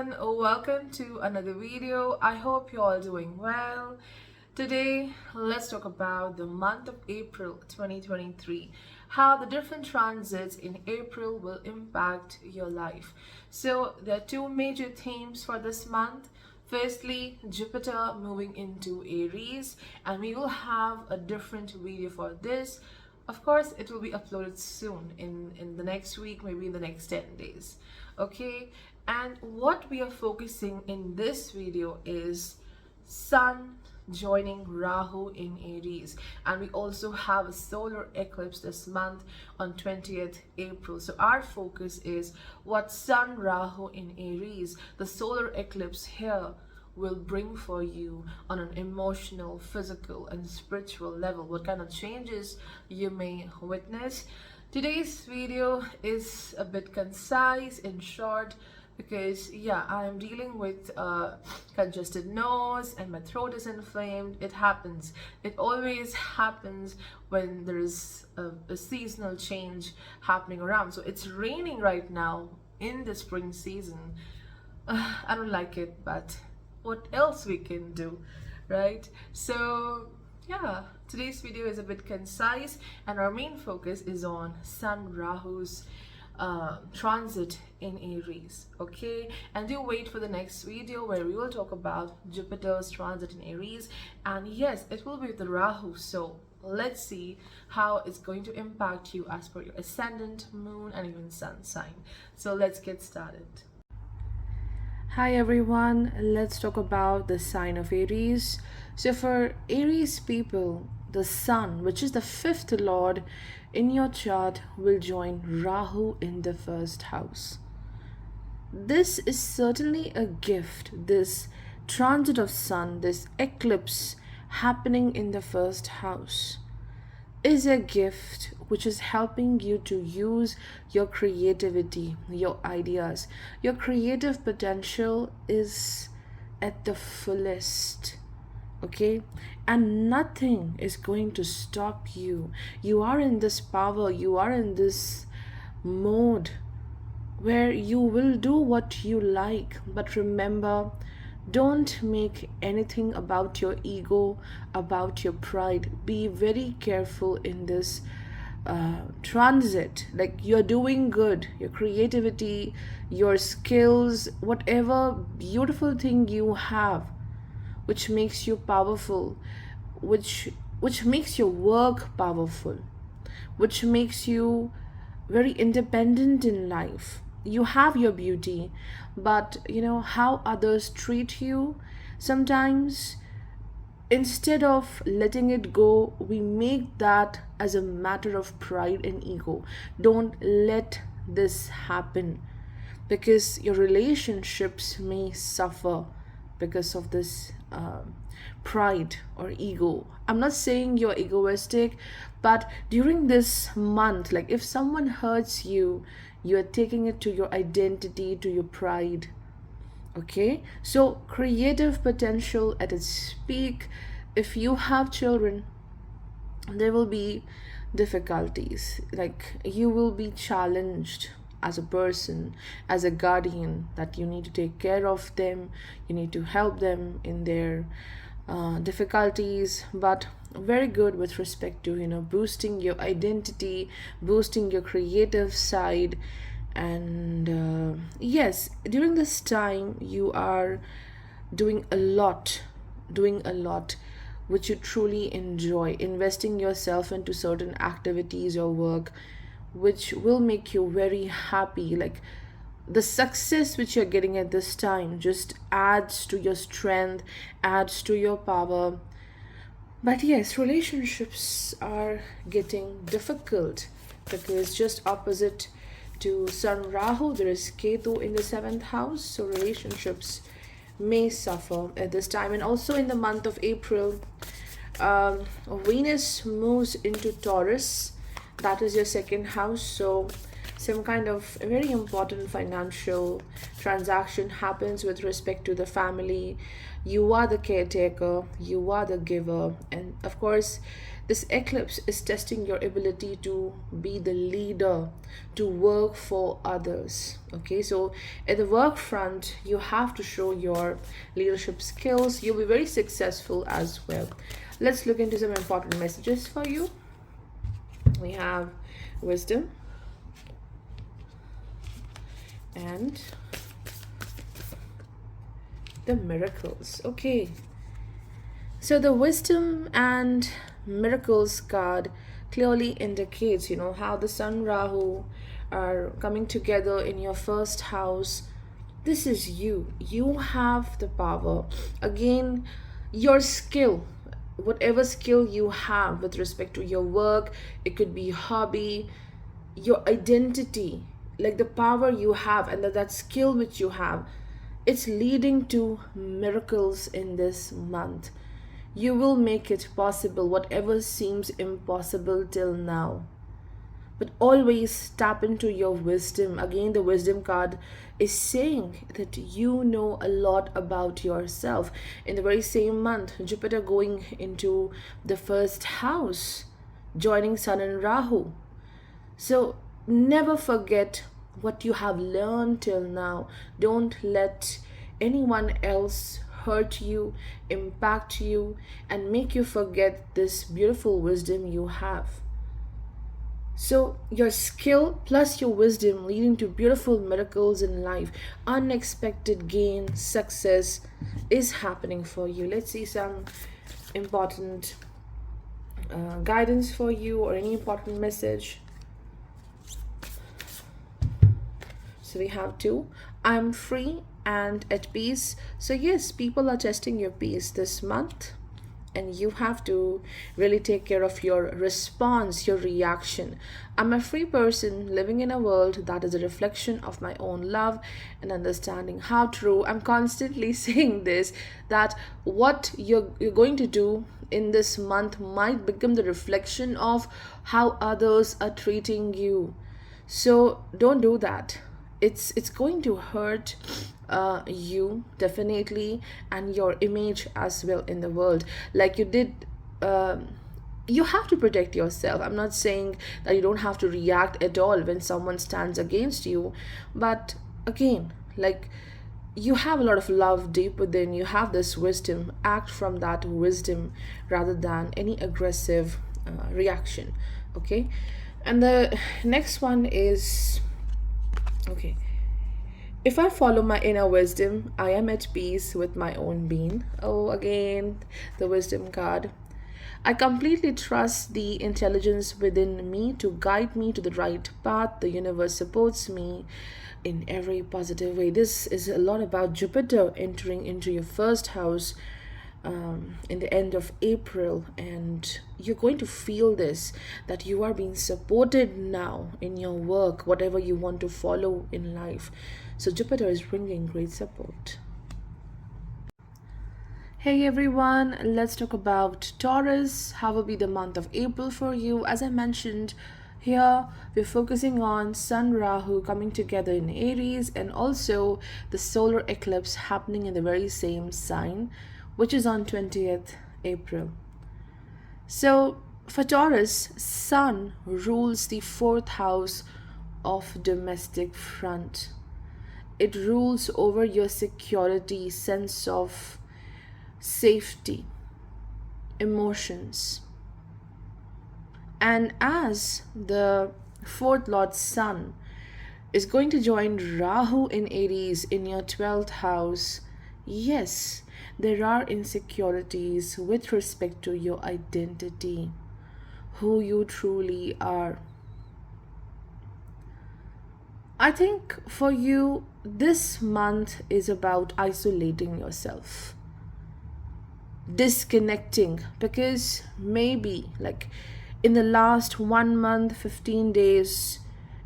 everyone, welcome to another video. I hope you're all doing well. Today, let's talk about the month of April 2023, how the different transits in April will impact your life. So, there are two major themes for this month. Firstly, Jupiter moving into Aries, and we will have a different video for this. Of course, it will be uploaded soon in the next week, maybe in the next 10 days. Okay, and what we are focusing in this video is Sun joining Rahu in Aries, and we also have a solar eclipse this month on 20th April. So our focus is what Sun Rahu in Aries, the solar eclipse here, will bring for you on an emotional, physical, and spiritual level. What kind of changes you may witness. Today's video is a bit concise and short because I am dealing with congested nose and my throat is inflamed. It happens. It always happens when there is a seasonal change happening around. So it's raining right now in the spring season. I don't like it, but what else we can do, right? So today's video is a bit concise and our main focus is on Sun Rahu's transit in Aries. Okay, and do wait for the next video where we will talk about Jupiter's transit in Aries, and yes, it will be with the Rahu. So let's see how it's going to impact you as per your ascendant, moon, and even sun sign. So let's get started. Hi everyone, let's talk about the sign of Aries. So for Aries people, the Sun, which is the fifth lord in your chart, will join Rahu in the first house. This is certainly a gift. This transit of Sun, this eclipse happening in the first house, is a gift which is helping you to use your creativity, your ideas. Your creative potential is at the fullest, okay? And nothing is going to stop you. You are in this power, you are in this mode where you will do what you like. But remember, don't make anything about your ego, about your pride. Be very careful in this transit. Like, you're doing good, your creativity, your skills, whatever beautiful thing you have, which makes you powerful, which makes your work powerful, which makes you very independent in life. You have your beauty, but how others treat you, sometimes instead of letting it go, we make that as a matter of pride and ego. Don't let this happen, because your relationships may suffer because of this pride or ego. I'm not saying you're egoistic, but during this month, like, if someone hurts you, you are taking it to your identity, to your pride. Okay, so creative potential at its peak. If you have children, there will be difficulties. Like, you will be challenged as a person, as a guardian, that you need to take care of them, you need to help them in their difficulties. But very good with respect to boosting your identity, boosting your creative side. And yes, during this time you are doing a lot which you truly enjoy, investing yourself into certain activities or work which will make you very happy. Like, the success which you're getting at this time just adds to your strength, adds to your power. But yes, relationships are getting difficult because just opposite to Sun Rahu, there is Ketu in the 7th house. So relationships may suffer at this time. And also in the month of April, Venus moves into Taurus. That is your 2nd house. So some kind of a very important financial transaction happens with respect to the family. You are the caretaker, you are the giver, and of course This eclipse is testing your ability to be the leader, to work for others. Okay, so at the work front, you have to show your leadership skills. You'll be very successful as well. Let's look into some important messages for you. We have wisdom and the miracles. Okay, so the wisdom and miracles card clearly indicates, how the Sun Rahu are coming together in your first house. This is you. You have the power. Again, your skill, whatever skill you have with respect to your work, it could be hobby, your identity, like the power you have and that skill which you have, it's leading to miracles in this month. You will make it possible, whatever seems impossible till now. But always tap into your wisdom. Again, the wisdom card is saying that you know a lot about yourself. In the very same month, Jupiter going into the first house, joining Sun and Rahu. So never forget what you have learned till now. Don't let anyone else hurt you, impact you, and make you forget this beautiful wisdom you have. So your skill plus your wisdom leading to beautiful miracles in life, unexpected gain, success is happening for you. Let's see some important guidance for you or any important message. So we have two. I'm free and at peace. So yes, people are testing your peace this month, and you have to really take care of your response, your reaction. I'm a free person living in a world that is a reflection of my own love and understanding. How true. I'm constantly saying this, that what you're going to do in this month might become the reflection of how others are treating you. So don't do that. It's going to hurt you definitely, and your image as well in the world. Like you did, you have to protect yourself. I'm not saying that you don't have to react at all when someone stands against you, but again, like, you have a lot of love deep within. You have this wisdom. Act from that wisdom rather than any aggressive reaction. Okay, and the next one is, okay, if I follow my inner wisdom, I am at peace with my own being. Oh, again, the wisdom card. I completely trust the intelligence within me to guide me to the right path. The universe supports me in every positive way. This is a lot about Jupiter entering into your first house in the end of April, and you're going to feel this, that you are being supported now in your work, whatever you want to follow in life. So Jupiter is bringing great support. Hey everyone, let's talk about Taurus. How will be the month of April for you? As I mentioned, here we're focusing on Sun Rahu coming together in Aries, and also the solar eclipse happening in the very same sign, which is on 20th April. So for Taurus, Sun rules the fourth house of domestic front. It rules over your security, sense of safety, emotions. And as the fourth lord Sun is going to join Rahu in Aries in your 12th house, yes, there are insecurities with respect to your identity, who you truly are. I think for you, this month is about isolating yourself, disconnecting, because maybe like in the last 1 month, 15 days,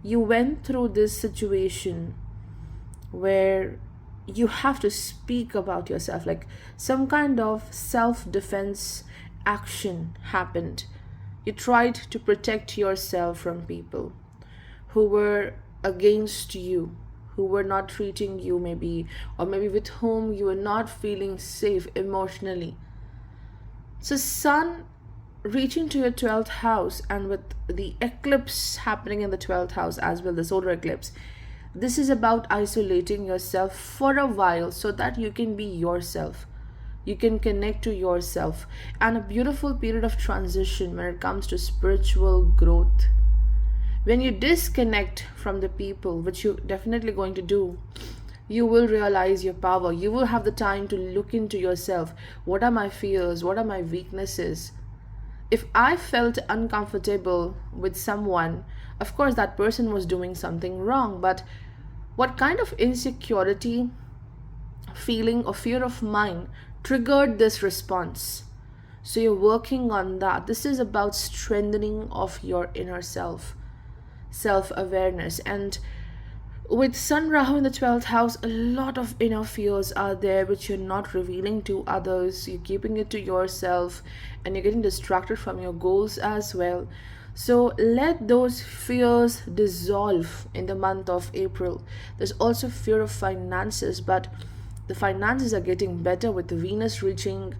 you went through this situation where you have to speak about yourself, like some kind of self-defense action happened. You tried to protect yourself from people who were against you, who were not treating you maybe, or maybe with whom you were not feeling safe emotionally. So Sun reaching to your 12th house, and with the eclipse happening in the 12th house as well, the solar eclipse, this is about isolating yourself for a while so that you can be yourself. You can connect to yourself, and a beautiful period of transition when it comes to spiritual growth. When you disconnect from the people, which you're definitely going to do, you will realize your power. You will have the time to look into yourself. What are my fears? What are my weaknesses? If I felt uncomfortable with someone, of course that person was doing something wrong, but what kind of insecurity, feeling, or fear of mine triggered this response? So you're working on that. This is about strengthening of your inner self, self-awareness. And with Sun Rahu in the 12th house, a lot of inner fears are there which you're not revealing to others. You're keeping it to yourself, and you're getting distracted from your goals as well. So let those fears dissolve in the month of April. There's also fear of finances, but the finances are getting better with the Venus reaching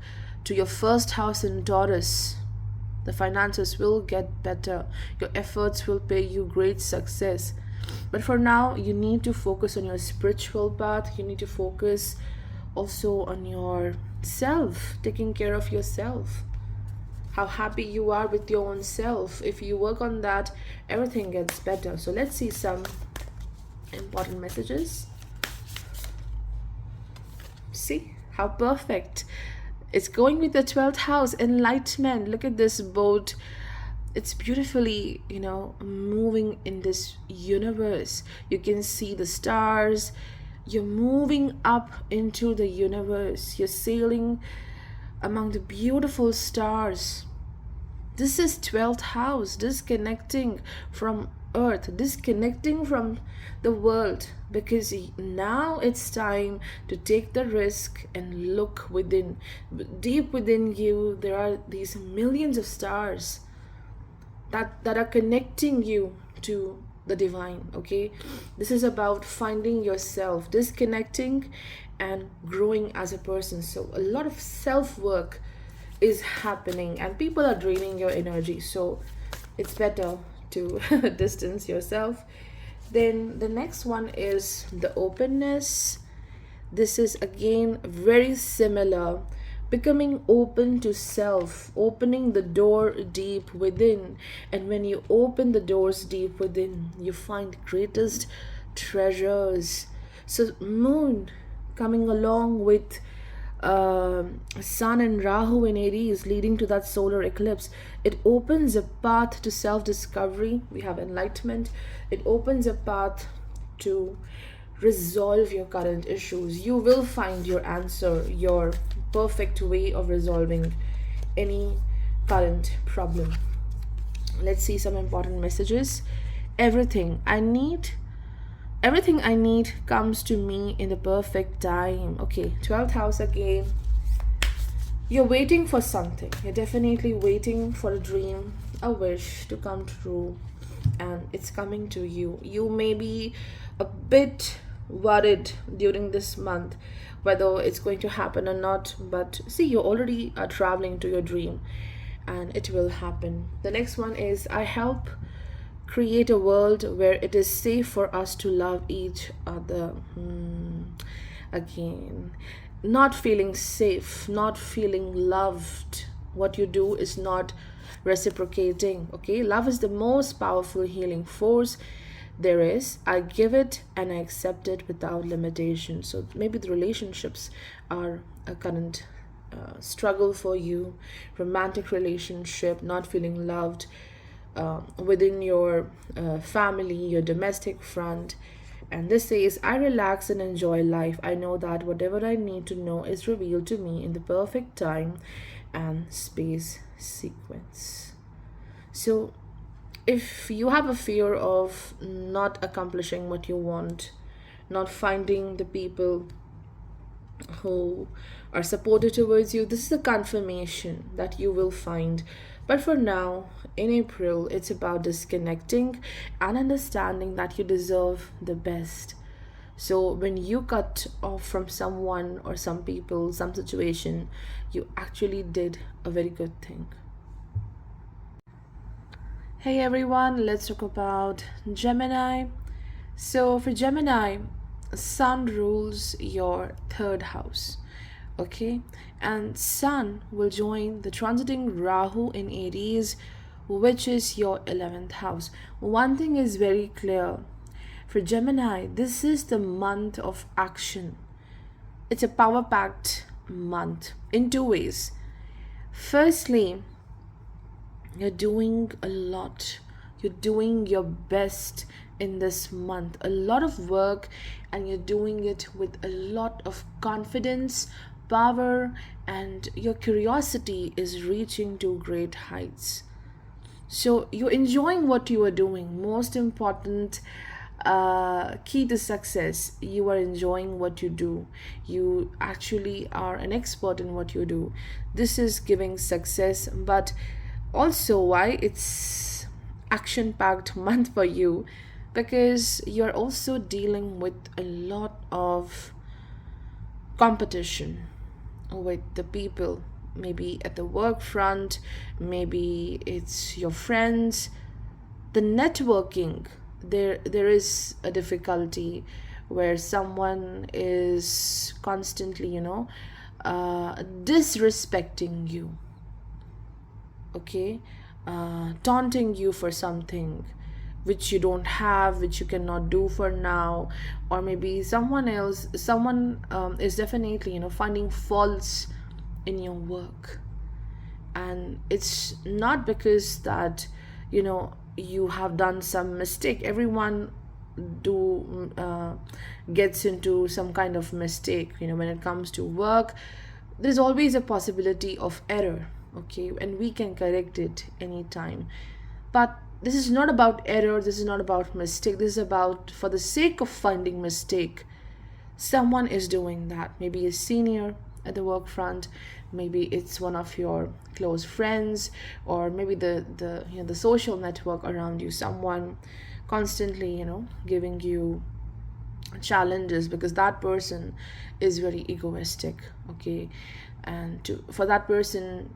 to your first house in Taurus. The finances will get better. Your efforts will pay you great success. But for now, you need to focus on your spiritual path. You need to focus also on yourself, taking care of yourself. How happy you are with your own self. If you work on that, everything gets better. So let's see some important messages. See how perfect. It's going with the 12th house, enlightenment. Look at this boat. It's beautifully, moving in this universe. You can see the stars. You're moving up into the universe. You're sailing among the beautiful stars. This is 12th house, disconnecting from earth, disconnecting from the world, because now it's time to take the risk and look within. Deep within you, there are these millions of stars that are connecting you to the divine. Okay, this is about finding yourself, disconnecting and growing as a person. So a lot of self-work is happening, and people are draining your energy, so it's better to distance yourself. Then the next one is the openness. This is again very similar, becoming open to self, opening the door deep within. And when you open the doors deep within, you find greatest treasures. So moon coming along with Sun and Rahu in Aries, leading to that solar eclipse, it opens a path to self-discovery. We have enlightenment. It opens a path to resolve your current issues. You will find your answer, your perfect way of resolving any current problem. Let's see some important messages. Everything I need comes to me in the perfect time. Okay, 12th house again. You're waiting for something. You're definitely waiting for a dream, a wish to come true, and it's coming to you. You may be a bit worried during this month whether it's going to happen or not, but see, you already are traveling to your dream, and it will happen. The next one is I help create a world where it is safe for us to love each other. Again, not feeling safe, not feeling loved. What you do is not reciprocating. Okay, love is the most powerful healing force there is. I give it and I accept it without limitation. So maybe the relationships are a current struggle for you, romantic relationship, not feeling loved, within your family, your domestic front. And this says, I relax and enjoy life. I know that whatever I need to know is revealed to me in the perfect time and space sequence. So if you have a fear of not accomplishing what you want, not finding the people who are supportive towards you, this is a confirmation that you will find. But for now, in April, it's about disconnecting and understanding that you deserve the best. So when you cut off from someone or some people, some situation, you actually did a very good thing. Hey everyone, let's talk about Gemini. So, for Gemini, Sun rules your third house, okay? And Sun will join the transiting Rahu in Aries, which is your 11th house. One thing is very clear for Gemini, this is the month of action. It's a power packed month in two ways. Firstly, you're doing a lot. You're doing your best in this month. A lot of work, and you're doing it with a lot of confidence, power, and your curiosity is reaching to great heights. So you're enjoying what you are doing. Most important key to success, you are enjoying what you do. You actually are an expert in what you do. This is giving success, but also why it's action packed month for you, because you're also dealing with a lot of competition with the people, maybe at the work front, maybe it's your friends, the networking. There is a difficulty where someone is constantly, disrespecting you, okay, taunting you for something which you don't have, which you cannot do for now. Or maybe someone is definitely, finding faults in your work. And it's not because that, you have done some mistake. Everyone do gets into some kind of mistake. When it comes to work, there's always a possibility of error, okay, and we can correct it anytime. But this is not about error, this is not about mistake, this is about, for the sake of finding mistake, someone is doing that. Maybe a senior at the work front, maybe it's one of your close friends, or maybe the social network around you, someone constantly, giving you challenges, because that person is very egoistic, okay. And for that person,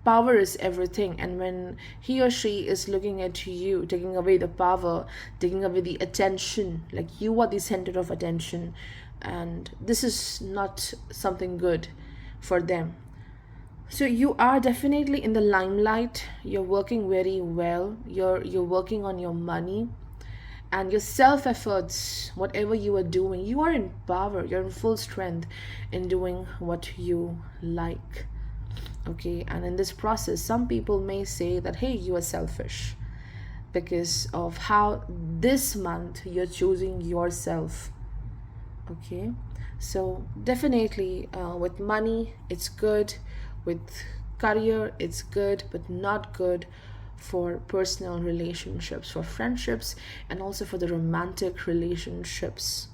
power is everything. And when he or she is looking at you, taking away the power, taking away the attention, like you are the center of attention, and this is not something good for them. So you are definitely in the limelight. You're working very well. You're working on your money and your self efforts. Whatever you are doing, you are in power, you're in full strength in doing what you like, okay. And in this process, some people may say that, hey, you are selfish, because of how this month you're choosing yourself, okay. So definitely, with money it's good, with career it's good, but not good for personal relationships, for friendships, and also for the romantic relationships.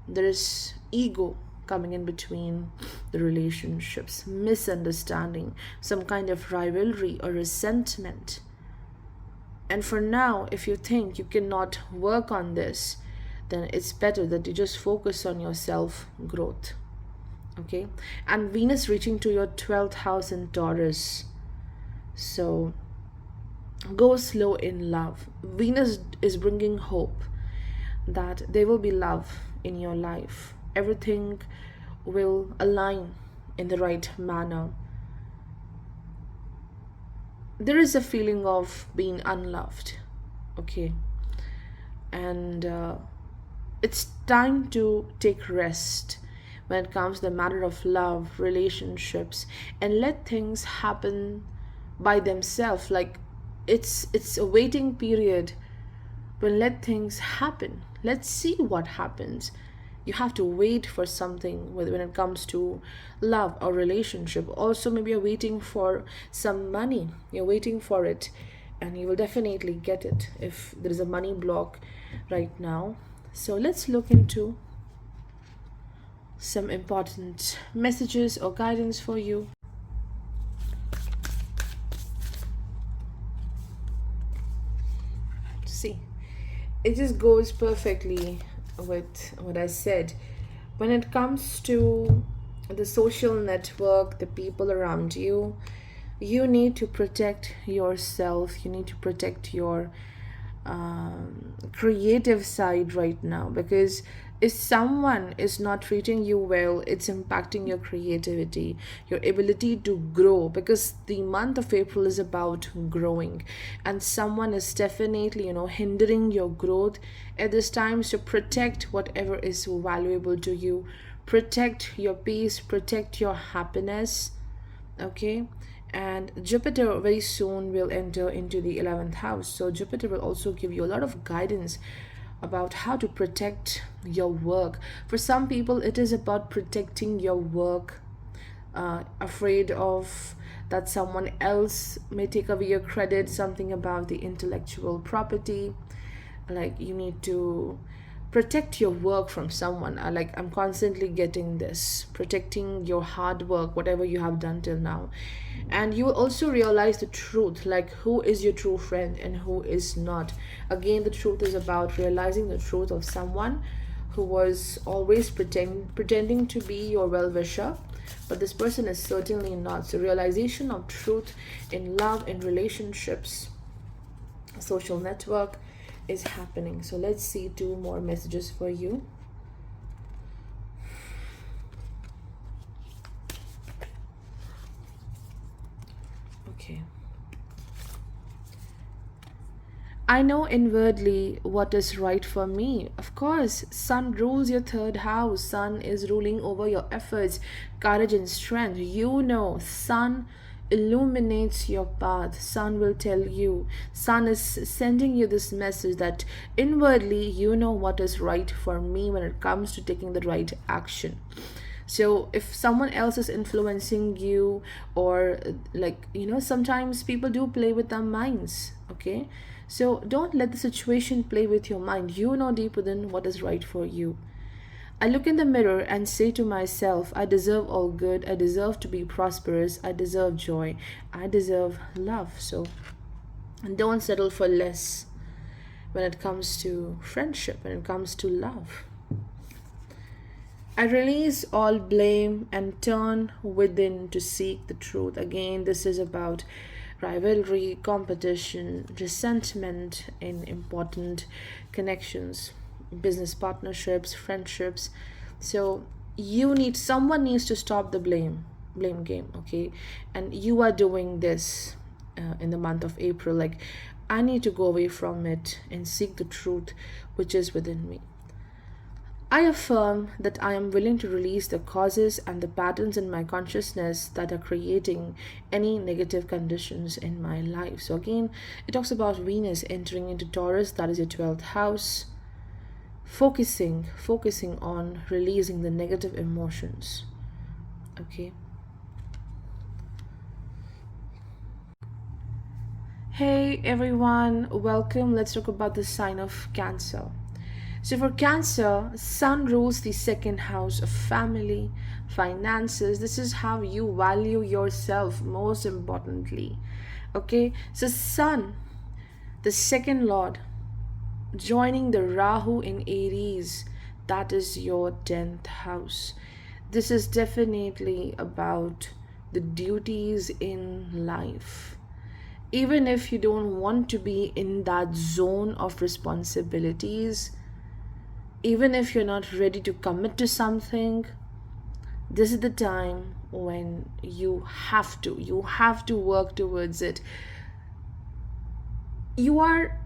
There is ego coming in between the relationships, misunderstanding, some kind of rivalry or resentment. And for now, if you think you cannot work on this, then it's better that you just focus on your self growth, okay. And Venus reaching to your 12th house in Taurus, so go slow in love. Venus is bringing hope that there will be love in your life. Everything will align in the right manner. There is a feeling of being unloved, okay. And it's time to take rest when it comes to the matter of love, relationships, and let things happen by themselves. Like, it's a waiting period, but let things happen. Let's see what happens. You have to wait for something when it comes to love or relationship. Also, maybe you're waiting for some money, you're waiting for it, and you will definitely get it if there is a money block right now. So let's look into some important messages or guidance for you. See, it just goes perfectly with what I said. When it comes to the social network, the people around you, You need to protect yourself, you need to protect your creative side right now, because if someone is not treating you well, it's impacting your creativity, your ability to grow, because the month of April is about growing, and someone is definitely, hindering your growth at this time. So protect whatever is valuable to you, protect your peace, protect your happiness. Okay. And Jupiter very soon will enter into the 11th house, so Jupiter will also give you a lot of guidance about how to protect your work. For some people it is about protecting your work, afraid of that someone else may take away your credit, something about the intellectual property, like you need to protect your work from someone. I'm constantly getting this, protecting your hard work, whatever you have done till now. And you will also realize the truth, like who is your true friend and who is not. Again, the truth is about realizing the truth of someone who was always pretending to be your well-wisher, but this person is certainly not. So realization of truth in love, in relationships, social network is happening. So let's see two more messages for you. Okay. I know inwardly what is right for me. Of course, Sun rules your third house. Sun is ruling over your efforts, courage, and strength. Sun illuminates your path. Sun will tell you. Sun is sending you this message that inwardly you know what is right for me when it comes to taking the right action. So if someone else is influencing you, or sometimes people do play with our minds. Okay, so don't let the situation play with your mind. You know deep within what is right for you. I look in the mirror and say to myself, I deserve all good, I deserve to be prosperous, I deserve joy, I deserve love. So don't settle for less when it comes to friendship, when it comes to love. I release all blame and turn within to seek the truth. Again, this is about rivalry, competition, resentment in important connections, business partnerships, friendships. So someone needs to stop the blame game. Okay, and you are doing this in the month of April. Like, I need to go away from it and seek the truth which is within me. I affirm that I am willing to release the causes and the patterns in my consciousness that are creating any negative conditions in my life. So again, it talks about Venus entering into Taurus, that is your 12th house, focusing on releasing the negative emotions. Okay. Hey everyone, welcome. Let's talk about the sign of Cancer. So for Cancer, Sun rules the second house of family, finances. This is how you value yourself, most importantly. Okay, so Sun, the second lord, joining the Rahu in Aries, that is your 10th house. This is definitely about the duties in life. Even if you don't want to be in that zone of responsibilities, even if you're not ready to commit to something, this is the time when you have to work towards it. You are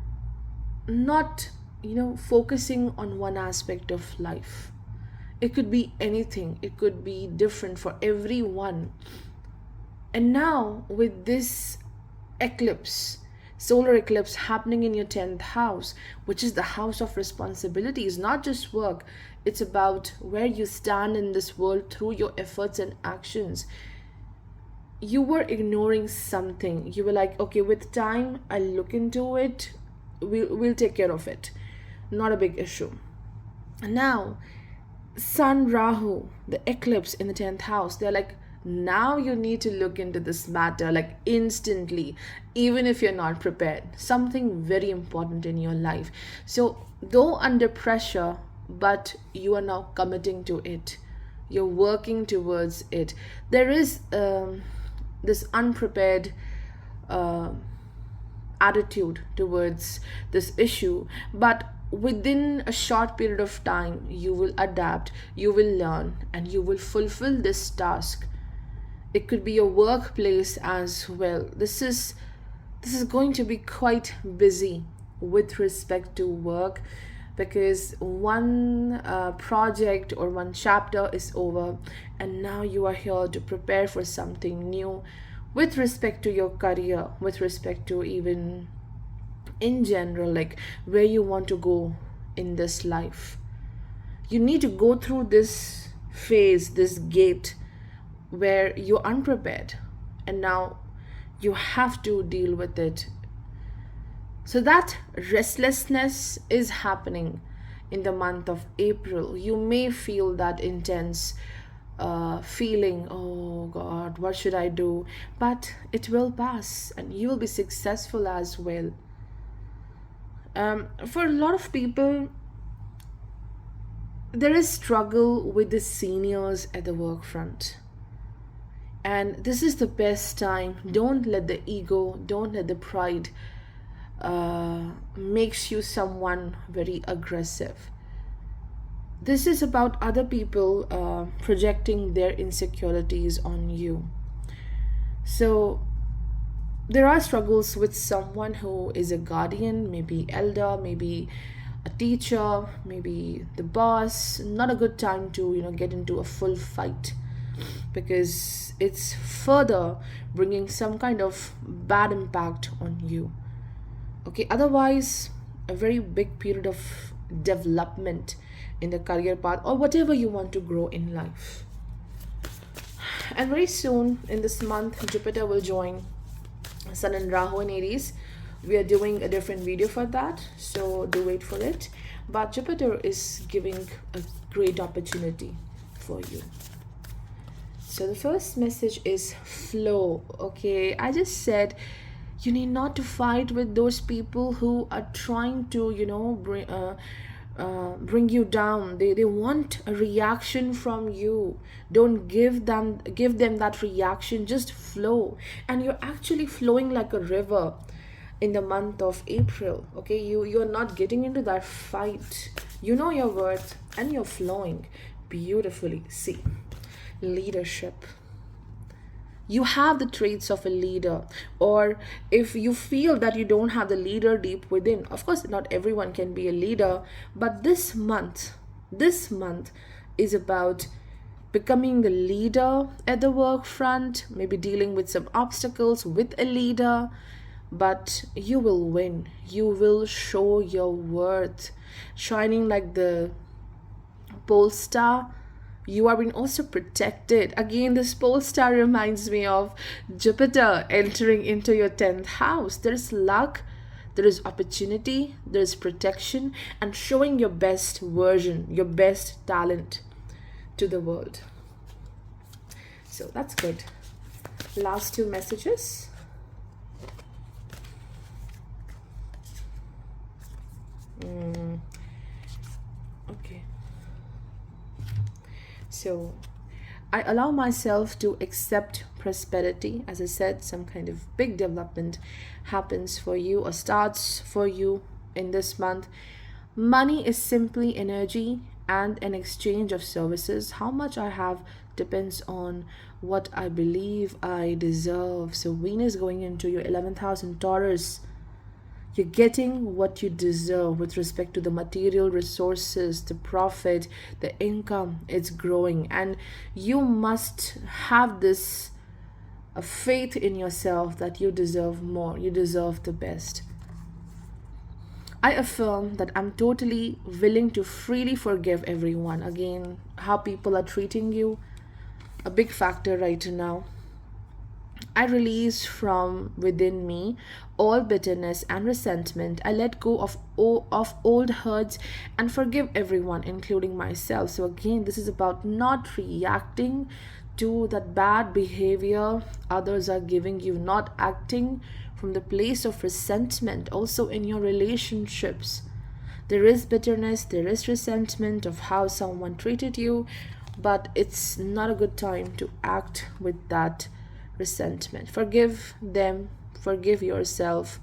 not focusing on one aspect of life. It could be anything, it could be different for everyone. And now with this eclipse, solar eclipse happening in your 10th house, which is the house of responsibilities, not just work, it's about where you stand in this world through your efforts and actions. You were ignoring something. You were like, okay, with time I'll look into it, we'll take care of it, not a big issue. Now Sun Rahu, the eclipse in the 10th house, they're like, now you need to look into this matter, like instantly, even if you're not prepared. Something very important in your life. So though under pressure, but you are now committing to it, you're working towards it. There is this unprepared uh, attitude towards this issue, but within a short period of time you will adapt, you will learn, and you will fulfill this task. It could be your workplace as well. This is going to be quite busy with respect to work, because one project or one chapter is over, and now you are here to prepare for something new with respect to your career, with respect to even in general, like where you want to go in this life. You need to go through this phase, this gate where you're unprepared, and now you have to deal with it. So that restlessness is happening in the month of April. You may feel that intense feeling, oh God, what should I do? But it will pass and you will be successful as well. For a lot of people, there is struggle with the seniors at the work front. And this is the best time. Don't let the ego, don't let the pride makes you someone very aggressive. This is about other people projecting their insecurities on you. So there are struggles with someone who is a guardian, maybe elder, maybe a teacher, maybe the boss. Not a good time to get into a full fight, because it's further bringing some kind of bad impact on you. Okay, otherwise a very big period of development in the career path or whatever you want to grow in life. And very soon in this month, Jupiter will join Sun and Rahu in Aries. We are doing a different video for that, so do wait for it. But Jupiter is giving a great opportunity for you. So the first message is flow. Okay, I just said you need not to fight with those people who are trying to bring you down. They want a reaction from you. Don't give them that reaction. Just flow, and you're actually flowing like a river in the month of April. Okay, you're not getting into that fight. You know your worth and you're flowing beautifully. See, leadership. You have the traits of a leader, or if you feel that you don't have the leader deep within, of course not everyone can be a leader, but this month is about becoming the leader at the work front, maybe dealing with some obstacles with a leader, but you will win. You will show your worth, shining like the pole star. You are being also protected. Again, this pole star reminds me of Jupiter entering into your 10th house. There is luck, there is opportunity, there is protection, and showing your best version, your best talent to the world. So that's good. Last two messages. Okay. So I allow myself to accept prosperity. As I said, some kind of big development happens for you or starts for you in this month. Money is simply energy and an exchange of services. How much I have depends on what I believe I deserve. So Venus going into your 11th house in Taurus. You're getting what you deserve with respect to the material resources, the profit, the income. It's growing, and you must have this faith in yourself that you deserve more. You deserve the best. I affirm that I'm totally willing to freely forgive everyone. Again, how people are treating you, a big factor right now. I release from within me all bitterness and resentment. I let go of old hurts and forgive everyone, including myself. So again, this is about not reacting to that bad behavior others are giving you, not acting from the place of resentment. Also in your relationships, there is bitterness, there is resentment of how someone treated you, but it's not a good time to act with that resentment. Forgive them, forgive yourself.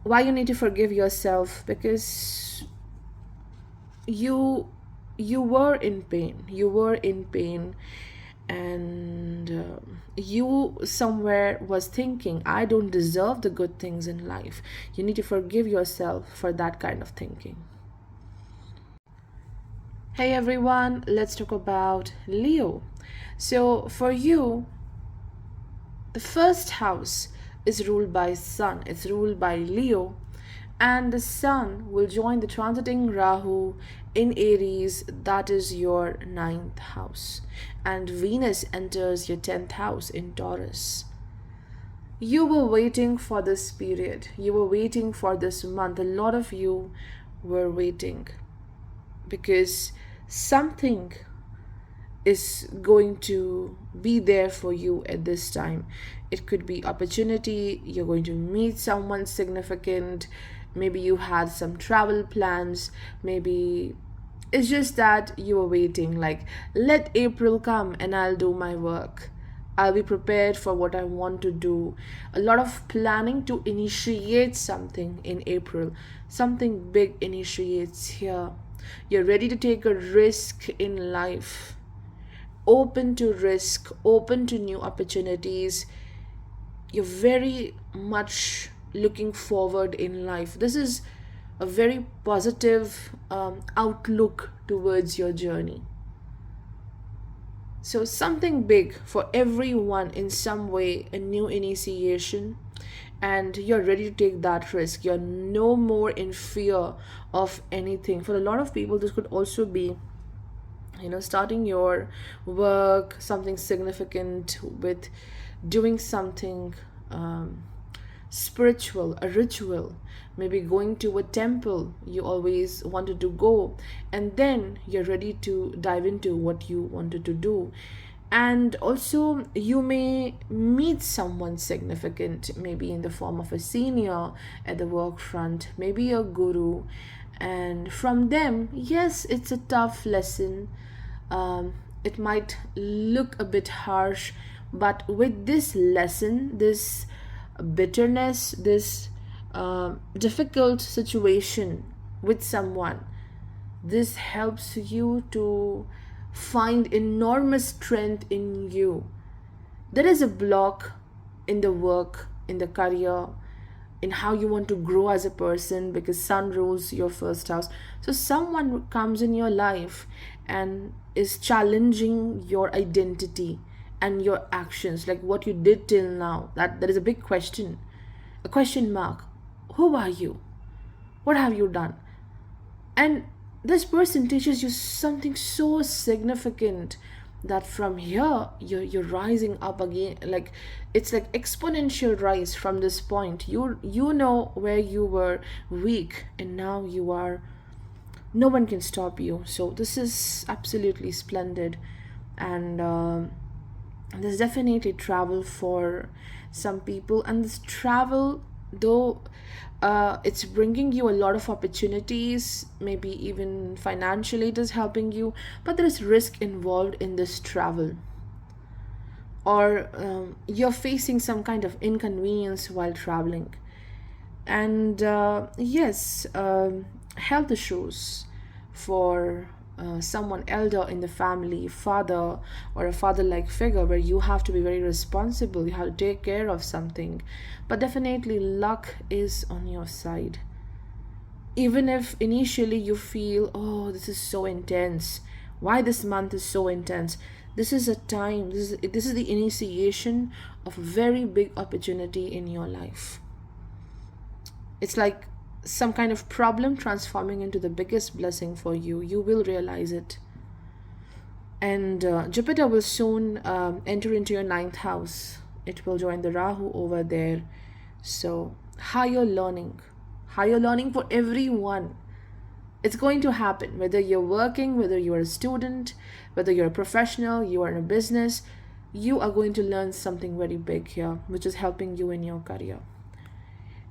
Why you need to forgive yourself? Because you you were in pain, and you somewhere was thinking, I don't deserve the good things in life. You need to forgive yourself for that kind of thinking. Hey everyone, let's talk about Leo. So for you, the first house is ruled by Sun, it's ruled by Leo, and the Sun will join the transiting Rahu in Aries, that is your ninth house, and Venus enters your 10th house in Taurus. You were waiting for this period, you were waiting for this month. A lot of you were waiting because something is going to be there for you at this time. It could be opportunity, you're going to meet someone significant, maybe you had some travel plans, maybe it's just that you were waiting, like, let April come and I'll do my work. I'll be prepared for what I want to do. A lot of planning to initiate something in April. Something big initiates here. You're ready to take a risk in life. Open to risk, open to new opportunities. You're very much looking forward in life. This is a very positive outlook towards your journey. So something big for everyone in some way, a new initiation, and you're ready to take that risk. You're no more in fear of anything. For a lot of people, this could also be, starting your work, something significant with doing something spiritual, a ritual, maybe going to a temple you always wanted to go, and then you're ready to dive into what you wanted to do. And also, you may meet someone significant, maybe in the form of a senior at the work front, maybe a guru, and from them, yes, it's a tough lesson. It might look a bit harsh, but with this lesson, this bitterness, this difficult situation with someone, this helps you to find enormous strength in you. There is a block in the work, in the career, in how you want to grow as a person, because Sun rules your first house. So someone comes in your life and is challenging your identity and your actions, like what you did till now. That is a big question, a question mark. Who are you? What have you done? And this person teaches you something so significant that from here you're rising up again. Like, it's like exponential rise from this point. You know where you were weak, and now you are, no one can stop you. So this is absolutely splendid. And there's definitely travel for some people, and this travel, though it's bringing you a lot of opportunities, maybe even financially it is helping you, but there is risk involved in this travel, or you're facing some kind of inconvenience while traveling. And yes, health issues for someone elder in the family, father or a father like figure, where you have to be very responsible, you have to take care of something. But definitely luck is on your side. Even if initially you feel, oh, this is so intense, why this month is so intense, this is a time, this is the initiation of a very big opportunity in your life. It's like some kind of problem transforming into the biggest blessing for you. You will realize it. And Jupiter will soon enter into your ninth house. It will join the Rahu over there. So higher learning for everyone. It's going to happen, whether you're working, whether you're a student, whether you're a professional, you are in a business, you are going to learn something very big here, which is helping you in your career.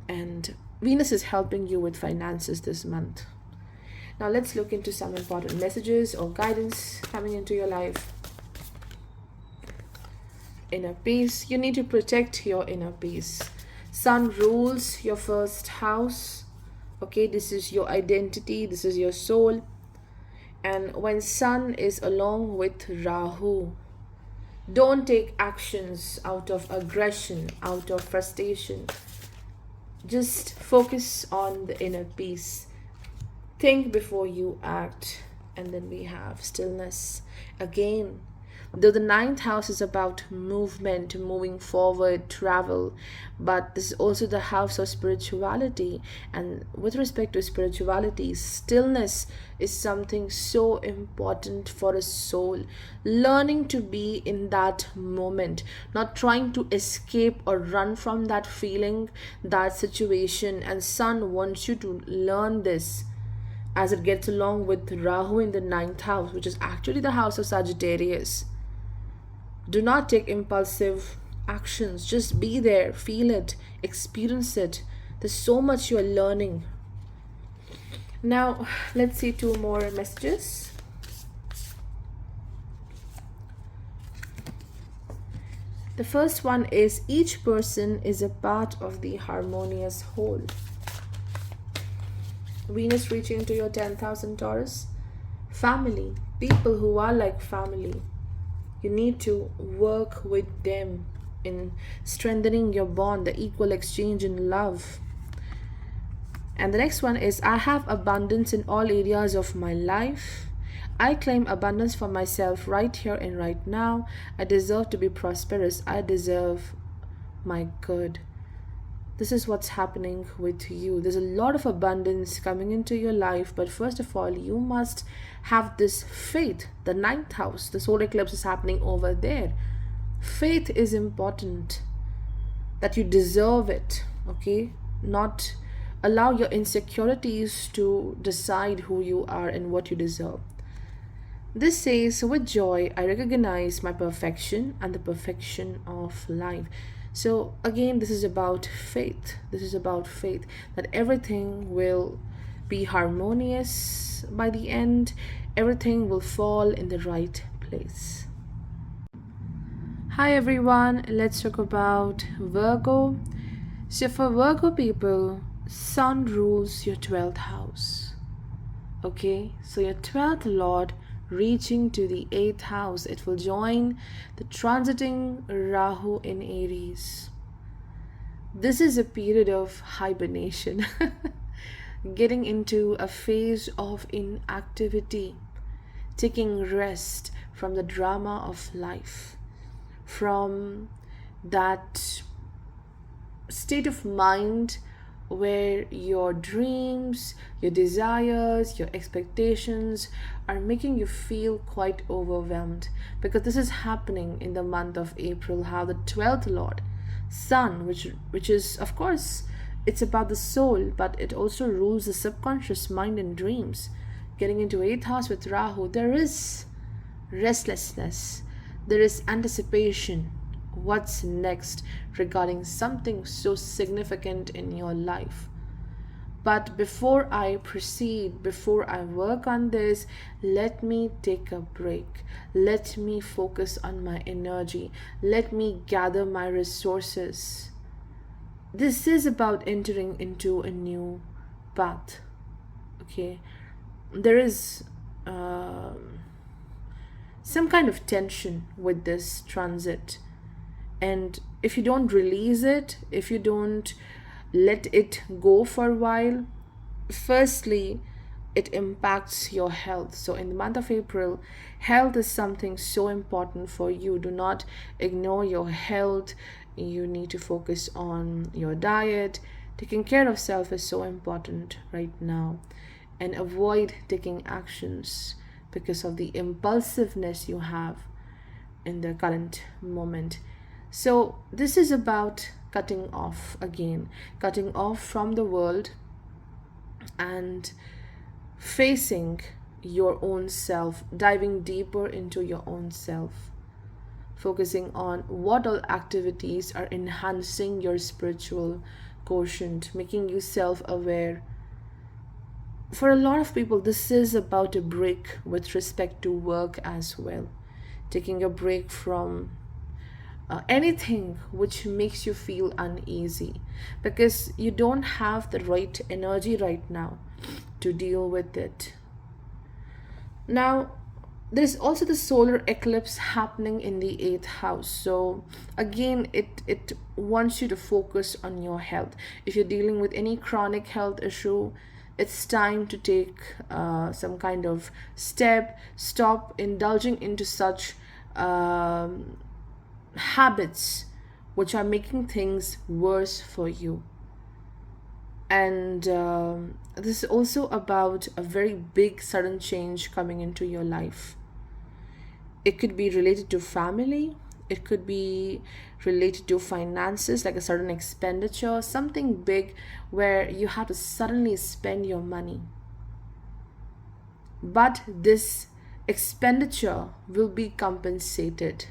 And Venus is helping you with finances this month. Now let's look into some important messages or guidance coming into your life. inner peace. You need to protect your inner peace. Sun rules your first house. Okay, this is your identity, this is your soul. And when Sun is along with Rahu, don't take actions out of aggression, out of frustration. Just focus on the inner peace. Think before you act. And then we have stillness. Again, though the ninth house is about movement, moving forward, travel, but this is also the house of spirituality. And with respect to spirituality, stillness is something so important for a soul. Learning to be in that moment, not trying to escape or run from that feeling, that situation. And Sun wants you to learn this as it gets along with Rahu in the ninth house, which is actually the house of Sagittarius. Do not take impulsive actions. Just be there, feel it, experience it. There's so much you are learning. Now, let's see two more messages. The first one is each person is a part of the harmonious whole. Venus reaching into your 10,000 Taurus. Family, people who are like family. You need to work with them in strengthening your bond, the equal exchange in love. And the next one is I have abundance in all areas of my life. I claim abundance for myself right here and right now. I deserve to be prosperous. I deserve my good. This is what's happening with you. There's a lot of abundance coming into your life, but first of all, you must have this faith. The ninth house, the solar eclipse is happening over there. Faith is important, that you deserve it, okay? Not allow your insecurities to decide who you are and what you deserve. This says, with joy, I recognize my perfection and the perfection of life. So again, this is about faith. This is about faith that everything will be harmonious by the end. Everything will fall in the right place. Hi everyone, let's talk about Virgo. So for Virgo people, Sun rules your 12th house. Okay, so your 12th Lord reaching to the 8th house, it will join the transiting Rahu in Aries. This is a period of hibernation, getting into a phase of inactivity, taking rest from the drama of life, from that state of mind where your dreams, your desires, your expectations are making you feel quite overwhelmed, because this is happening in the month of April, how the 12th Lord, Sun, which is, of course, it's about the soul, but it also rules the subconscious mind and dreams. Getting into 8th house with Rahu, there is restlessness, there is anticipation. What's next regarding something so significant in your life? But before I proceed, before I work on this, let me take a break. Let me focus on my energy. Let me gather my resources. This is about entering into a new path. Okay, there is some kind of tension with this transit. And if you don't release it, if you don't let it go for a while, firstly, it impacts your health. So in the month of April, health is something so important for you. Do not ignore your health. You need to focus on your diet. Taking care of self is so important right now. And avoid taking actions because of the impulsiveness you have in the current moment. So this is about cutting off again, cutting off from the world and facing your own self, diving deeper into your own self, focusing on what all activities are enhancing your spiritual quotient, making you self-aware. For a lot of people, this is about a break with respect to work as well, taking a break from anything which makes you feel uneasy, because you don't have the right energy right now to deal with it. Now, there's also the solar eclipse happening in the eighth house. So again, it wants you to focus on your health. If you're dealing with any chronic health issue, it's time to take some kind of step. Stop indulging into such habits which are making things worse for you. And this is also about a very big sudden change coming into your life. It could be related to family, it could be related to finances, like a sudden expenditure, something big where you have to suddenly spend your money. But this expenditure will be compensated.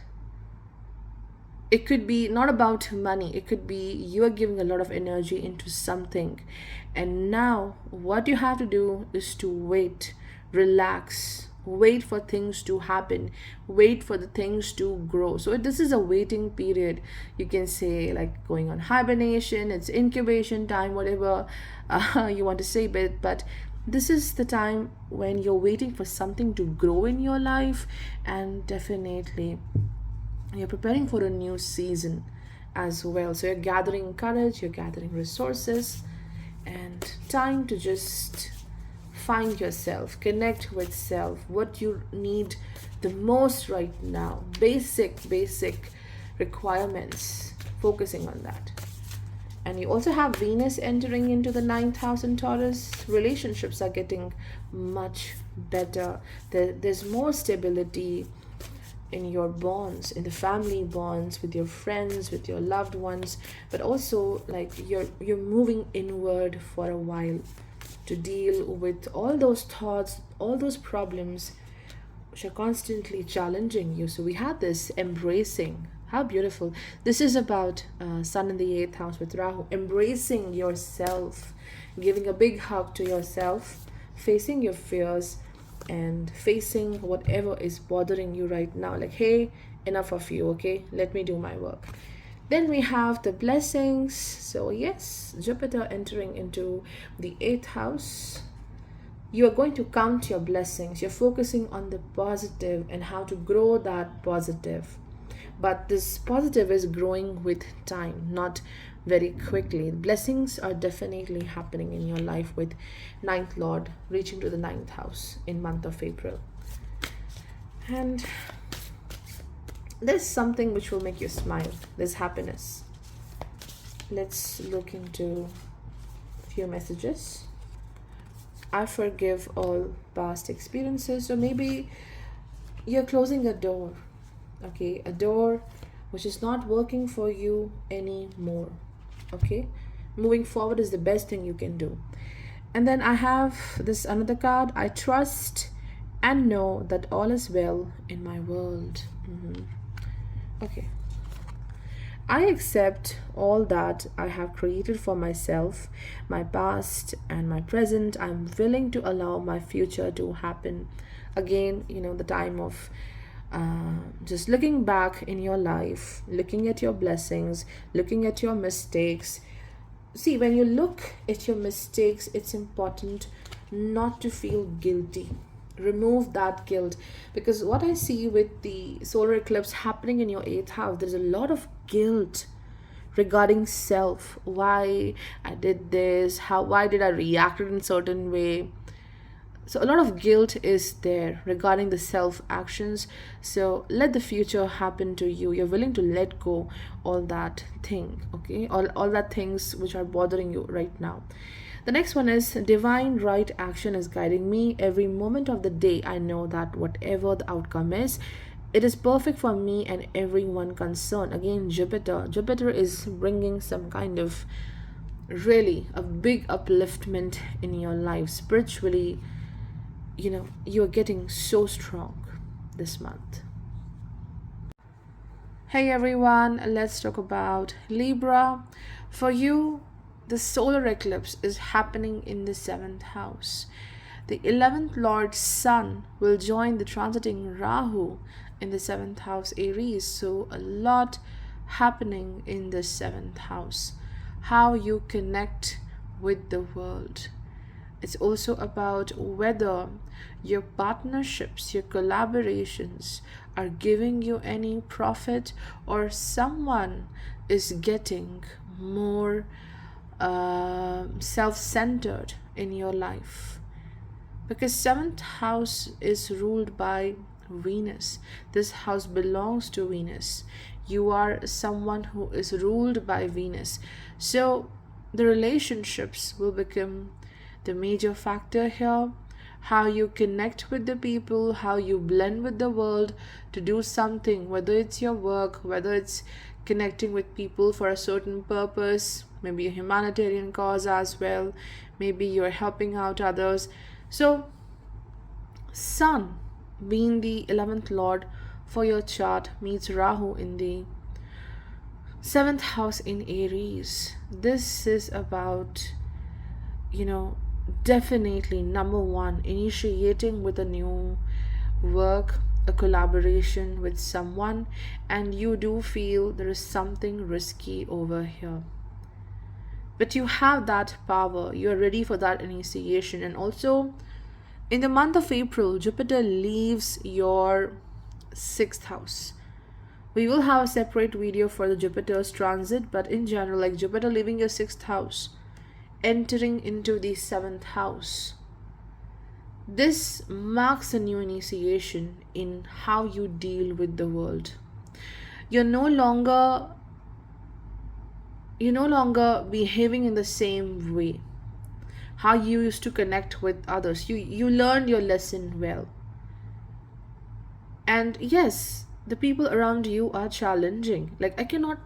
It could be not about money, it could be you are giving a lot of energy into something, and now what you have to do is to wait, relax, wait for things to happen, wait for the things to grow. So this is a waiting period, you can say, like going on hibernation, it's incubation time, whatever you want to say, but this is the time when you're waiting for something to grow in your life. And definitely you're preparing for a new season as well. So you're gathering courage, you're gathering resources, and time to just find yourself, connect with self, what you need the most right now. Basic requirements, focusing on that. And you also have Venus entering into the ninth house in Taurus. Relationships are getting much better. There's more stability in your bonds, in the family bonds, with your friends, with your loved ones, but also like you're moving inward for a while to deal with all those thoughts, all those problems which are constantly challenging you. So we had this embracing. How beautiful. This is about Sun in the eighth house with Rahu. Embracing yourself, giving a big hug to yourself, facing your fears, and facing whatever is bothering you right now. Like, hey, enough of you, okay? Let me do my work. Then we have the blessings. So yes, Jupiter entering into the eighth house. You are going to count your blessings. You're focusing on the positive and how to grow that positive. But this positive is growing with time, not very quickly. Blessings are definitely happening in your life with ninth lord reaching to the ninth house in month of April. And there's something which will make you smile. There's happiness. Let's look into a few messages. I forgive all past experiences. So maybe you're closing a door, okay? A door which is not working for you anymore, okay? Moving forward is the best thing you can do. And then I have this another card. I trust and know that all is well in my world. Okay. I accept all that I have created for myself, my past and my present. I'm willing to allow my future to happen. Again, the time of just looking back in your life, looking at your blessings, looking at your mistakes. See, when you look at your mistakes, it's important not to feel guilty. Remove that guilt, because what I see with the solar eclipse happening in your eighth house, there's a lot of guilt regarding self. Why I did this, why did I react in a certain way. So a lot of guilt is there regarding the self actions. So let the future happen to you. You're willing to let go all that thing, okay? All that things which are bothering you right now. The next one is divine right action is guiding me every moment of the day. I know that whatever the outcome is, it is perfect for me and everyone concerned. Again, Jupiter is bringing some kind of really a big upliftment in your life spiritually. You're getting so strong this month. Hey everyone, let's talk about Libra. For you, the solar eclipse is happening in the seventh house. The 11th Lord Sun will join the transiting Rahu in the seventh house Aries. So a lot happening in the seventh house, how you connect with the world. It's also about whether your partnerships, your collaborations are giving you any profit, or someone is getting more self centered in your life. Because seventh house is ruled by Venus. This house belongs to Venus. You are someone who is ruled by Venus. So the relationships will become the major factor here. How you connect with the people, how you blend with the world to do something, whether it's your work, whether it's connecting with people for a certain purpose, maybe a humanitarian cause as well, maybe you're helping out others. So Sun, being the 11th lord for your chart, meets Rahu in the 7th house in Aries. This is about, definitely number one, initiating with a new work, a collaboration with someone, and you do feel there is something risky over here. But you have that power, you are ready for that initiation. And also, in the month of April, Jupiter leaves your 6th house. We will have a separate video for the Jupiter's transit, but in general, like Jupiter leaving your 6th house, entering into the 7th house, this marks a new initiation in how you deal with the world. You're no longer behaving in the same way how you used to connect with others. You learned your lesson well. And yes, the people around you are challenging. Like, I cannot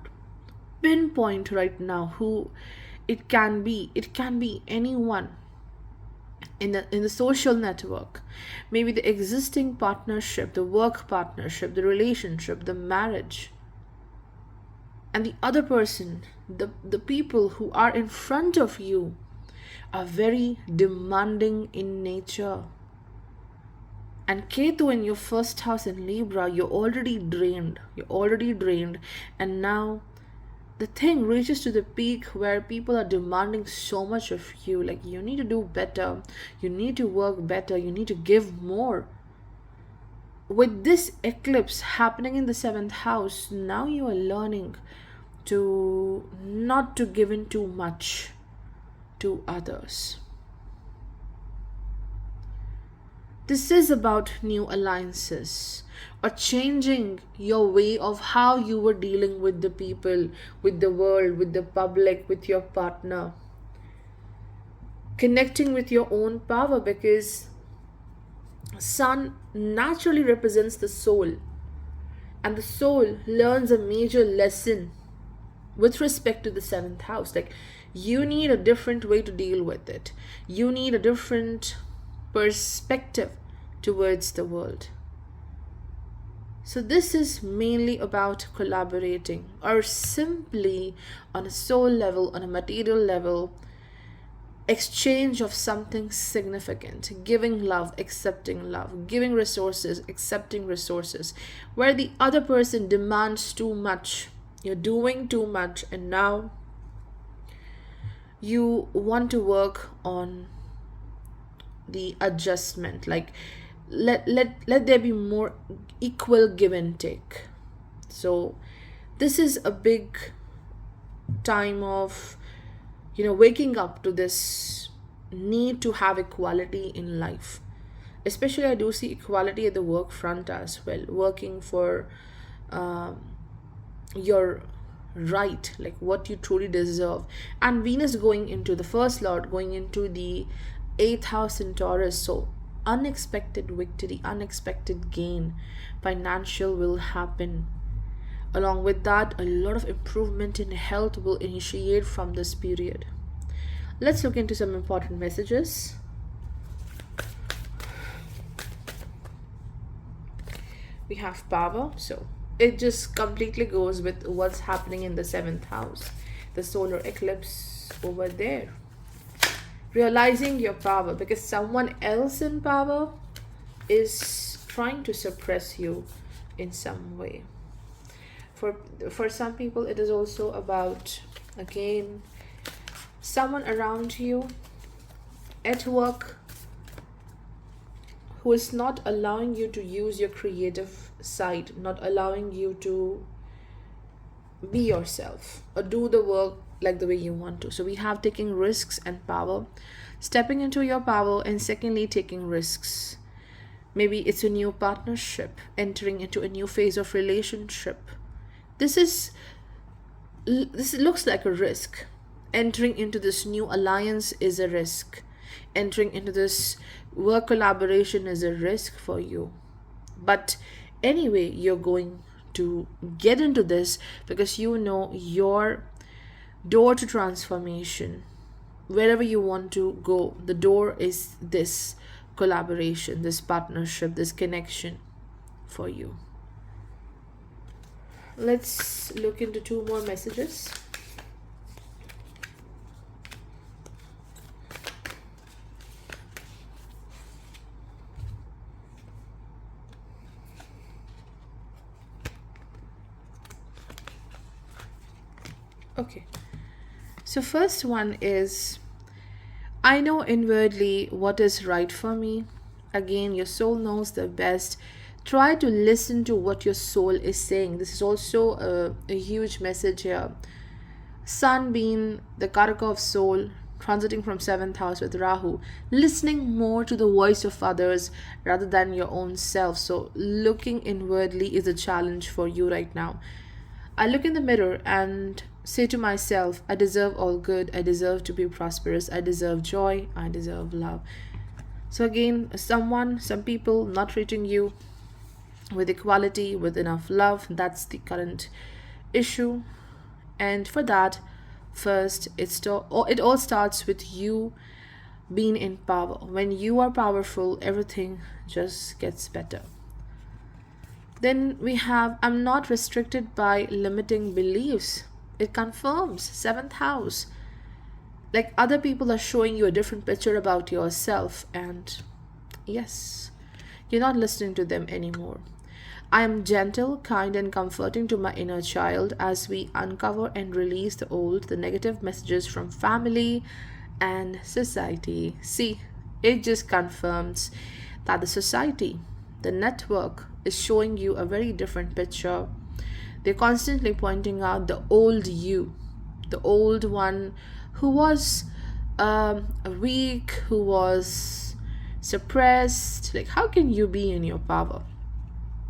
pinpoint right now who it can be. It can be anyone in the social network, maybe the existing partnership, the work partnership, the relationship, the marriage. And the other person, the people who are in front of you, are very demanding in nature. And Ketu in your 1st house in Libra, you're already drained. And now the thing reaches to the peak where people are demanding so much of you. Like, you need to do better, you need to work better, you need to give more. With this eclipse happening in the 7th house, now you are learning to not to give in too much to others. This is about new alliances, or changing your way of how you were dealing with the people, with the world, with the public, with your partner. Connecting with your own power, because Sun naturally represents the soul, and the soul learns a major lesson with respect to the 7th house. Like, you need a different way to deal with it. You need a different perspective towards the world. So this is mainly about collaborating, or simply on a soul level, on a material level, exchange of something significant, giving love, accepting love, giving resources, accepting resources, where the other person demands too much. You're doing too much, and now you want to work on the adjustment. Like, let there be more equal give and take. So this is a big time of waking up to this need to have equality in life. Especially, I do see equality at the work front as well, working for your right, like what you truly deserve. And Venus going into the 1st lord, going into the 8th house in Taurus, so unexpected victory, unexpected gain, financial will happen. Along with that, a lot of improvement in health will initiate from this period. Let's look into some important messages. We have power, so it just completely goes with what's happening in the 7th house, the solar eclipse over there. Realizing your power, because someone else in power is trying to suppress you in some way. For some people, it is also about, again, someone around you at work who is not allowing you to use your creative side, not allowing you to be yourself or do the work like the way you want to. So we have taking risks and power, stepping into your power, and secondly, taking risks. Maybe it's a new partnership, entering into a new phase of relationship. This looks like a risk. Entering into this new alliance is a risk. Entering into this work collaboration is a risk for you. But anyway, you're going to get into this because you know your door to transformation. Wherever you want to go, the door is this collaboration, this partnership, this connection for you. Let's look into two more messages. Okay. So first one is, I know inwardly what is right for me. Again, your soul knows the best. Try to listen to what your soul is saying. This is also a huge message here. Sun being the Karaka of soul, transiting from 7th house with Rahu, listening more to the voice of others rather than your own self. So looking inwardly is a challenge for you right now. I look in the mirror and say to myself, I deserve all good, I deserve to be prosperous, I deserve joy, I deserve love. So again, some people not treating you with equality, with enough love, that's the current issue. And for that, first, it all starts with you being in power. When you are powerful, everything just gets better. Then we have, I'm not restricted by limiting beliefs. It confirms 7th house. Like other people are showing you a different picture about yourself, and yes, you're not listening to them anymore. I am gentle, kind, and comforting to my inner child as we uncover and release the negative messages from family and society. See, it just confirms that the society, the network, is showing you a very different picture. They're constantly pointing out the old you, the old one who was weak, who was suppressed. Like, how can you be in your power?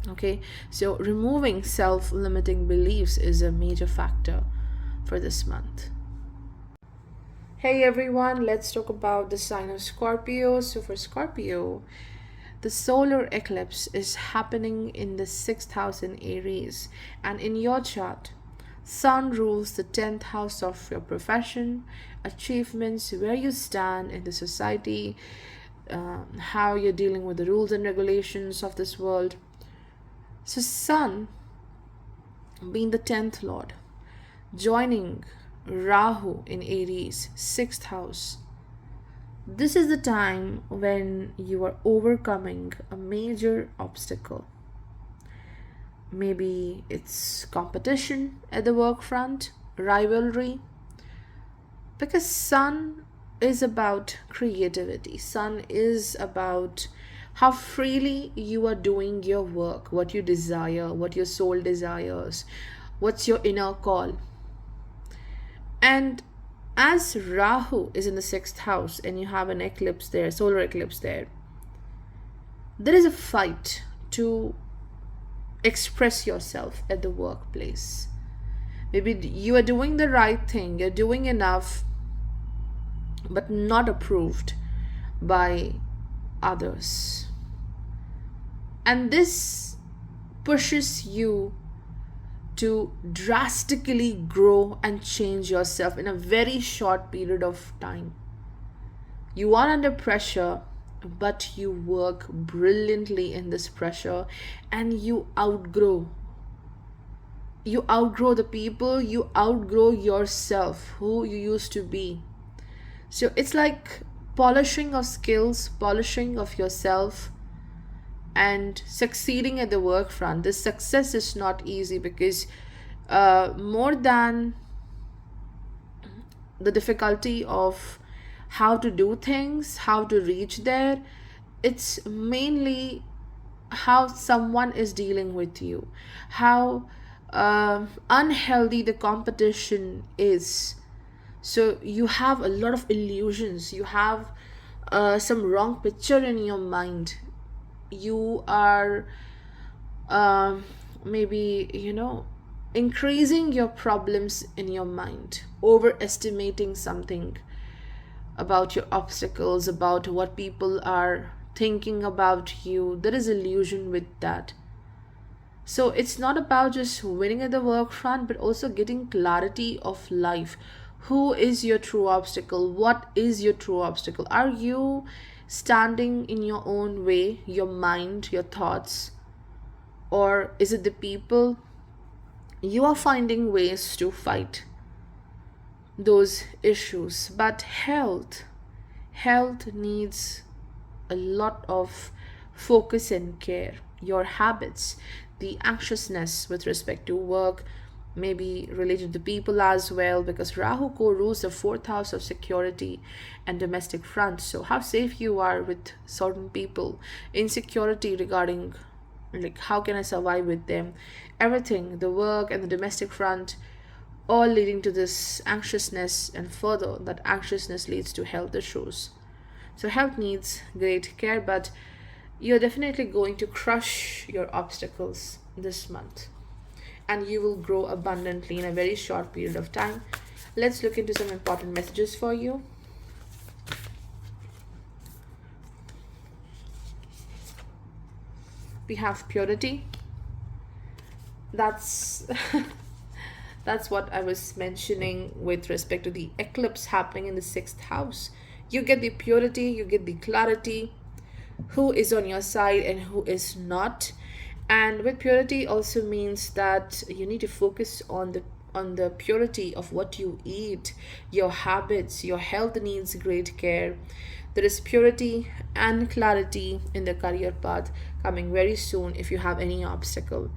Okay, so removing self-limiting beliefs is a major factor for this month. Hey everyone, let's talk about the sign of Scorpio. So for Scorpio, the solar eclipse is happening in the 6th house in Aries, and in your chart, Sun rules the 10th house of your profession, achievements, where you stand in the society, how you're dealing with the rules and regulations of this world. So Sun, being the 10th lord, joining Rahu in Aries, 6th house. This is the time when you are overcoming a major obstacle. Maybe it's competition at the work front, rivalry. Because Sun is about creativity. Sun is about how freely you are doing your work, what you desire, what your soul desires, what's your inner call. And as Rahu is in the 6th house and you have an eclipse there, solar eclipse there is a fight to express yourself at the workplace. Maybe you are doing the right thing, you're doing enough, but not approved by others. And this pushes you to drastically grow and change yourself in a very short period of time. You are under pressure, but you work brilliantly in this pressure, and you outgrow the people, you outgrow yourself, who you used to be. So it's like polishing of skills, polishing of yourself, and succeeding at the work front. This success is not easy because more than the difficulty of how to do things, how to reach there, it's mainly how someone is dealing with you, how unhealthy the competition is. So you have a lot of illusions, you have some wrong picture in your mind. You are um, maybe, increasing your problems in your mind, overestimating something about your obstacles, about what people are thinking about you. There is illusion with that. So it's not about just winning at the work front, but also getting clarity of life. Who is your true obstacle? What is your true obstacle? Are you standing in your own way, your mind, your thoughts? Or is it the people? You are finding ways to fight those issues. But health needs a lot of focus and care. Your habits, the anxiousness with respect to work, maybe related to people as well, because Rahu co-rules the fourth house of security and domestic front. So how safe you are with certain people, insecurity regarding like how can I survive with them, everything, the work and the domestic front, all leading to this anxiousness, and further that anxiousness leads to health issues. So health needs great care, but you're definitely going to crush your obstacles this month, and you will grow abundantly in a very short period of time. Let's look into some important messages for you. We have purity. That's that's what I was mentioning with respect to the eclipse happening in the sixth house. You get the purity, you get the clarity, who is on your side and who is not. And with purity also means that you need to focus on the purity of what you eat, your habits. Your health needs great care. There is purity and clarity in the career path coming very soon if you have any obstacle.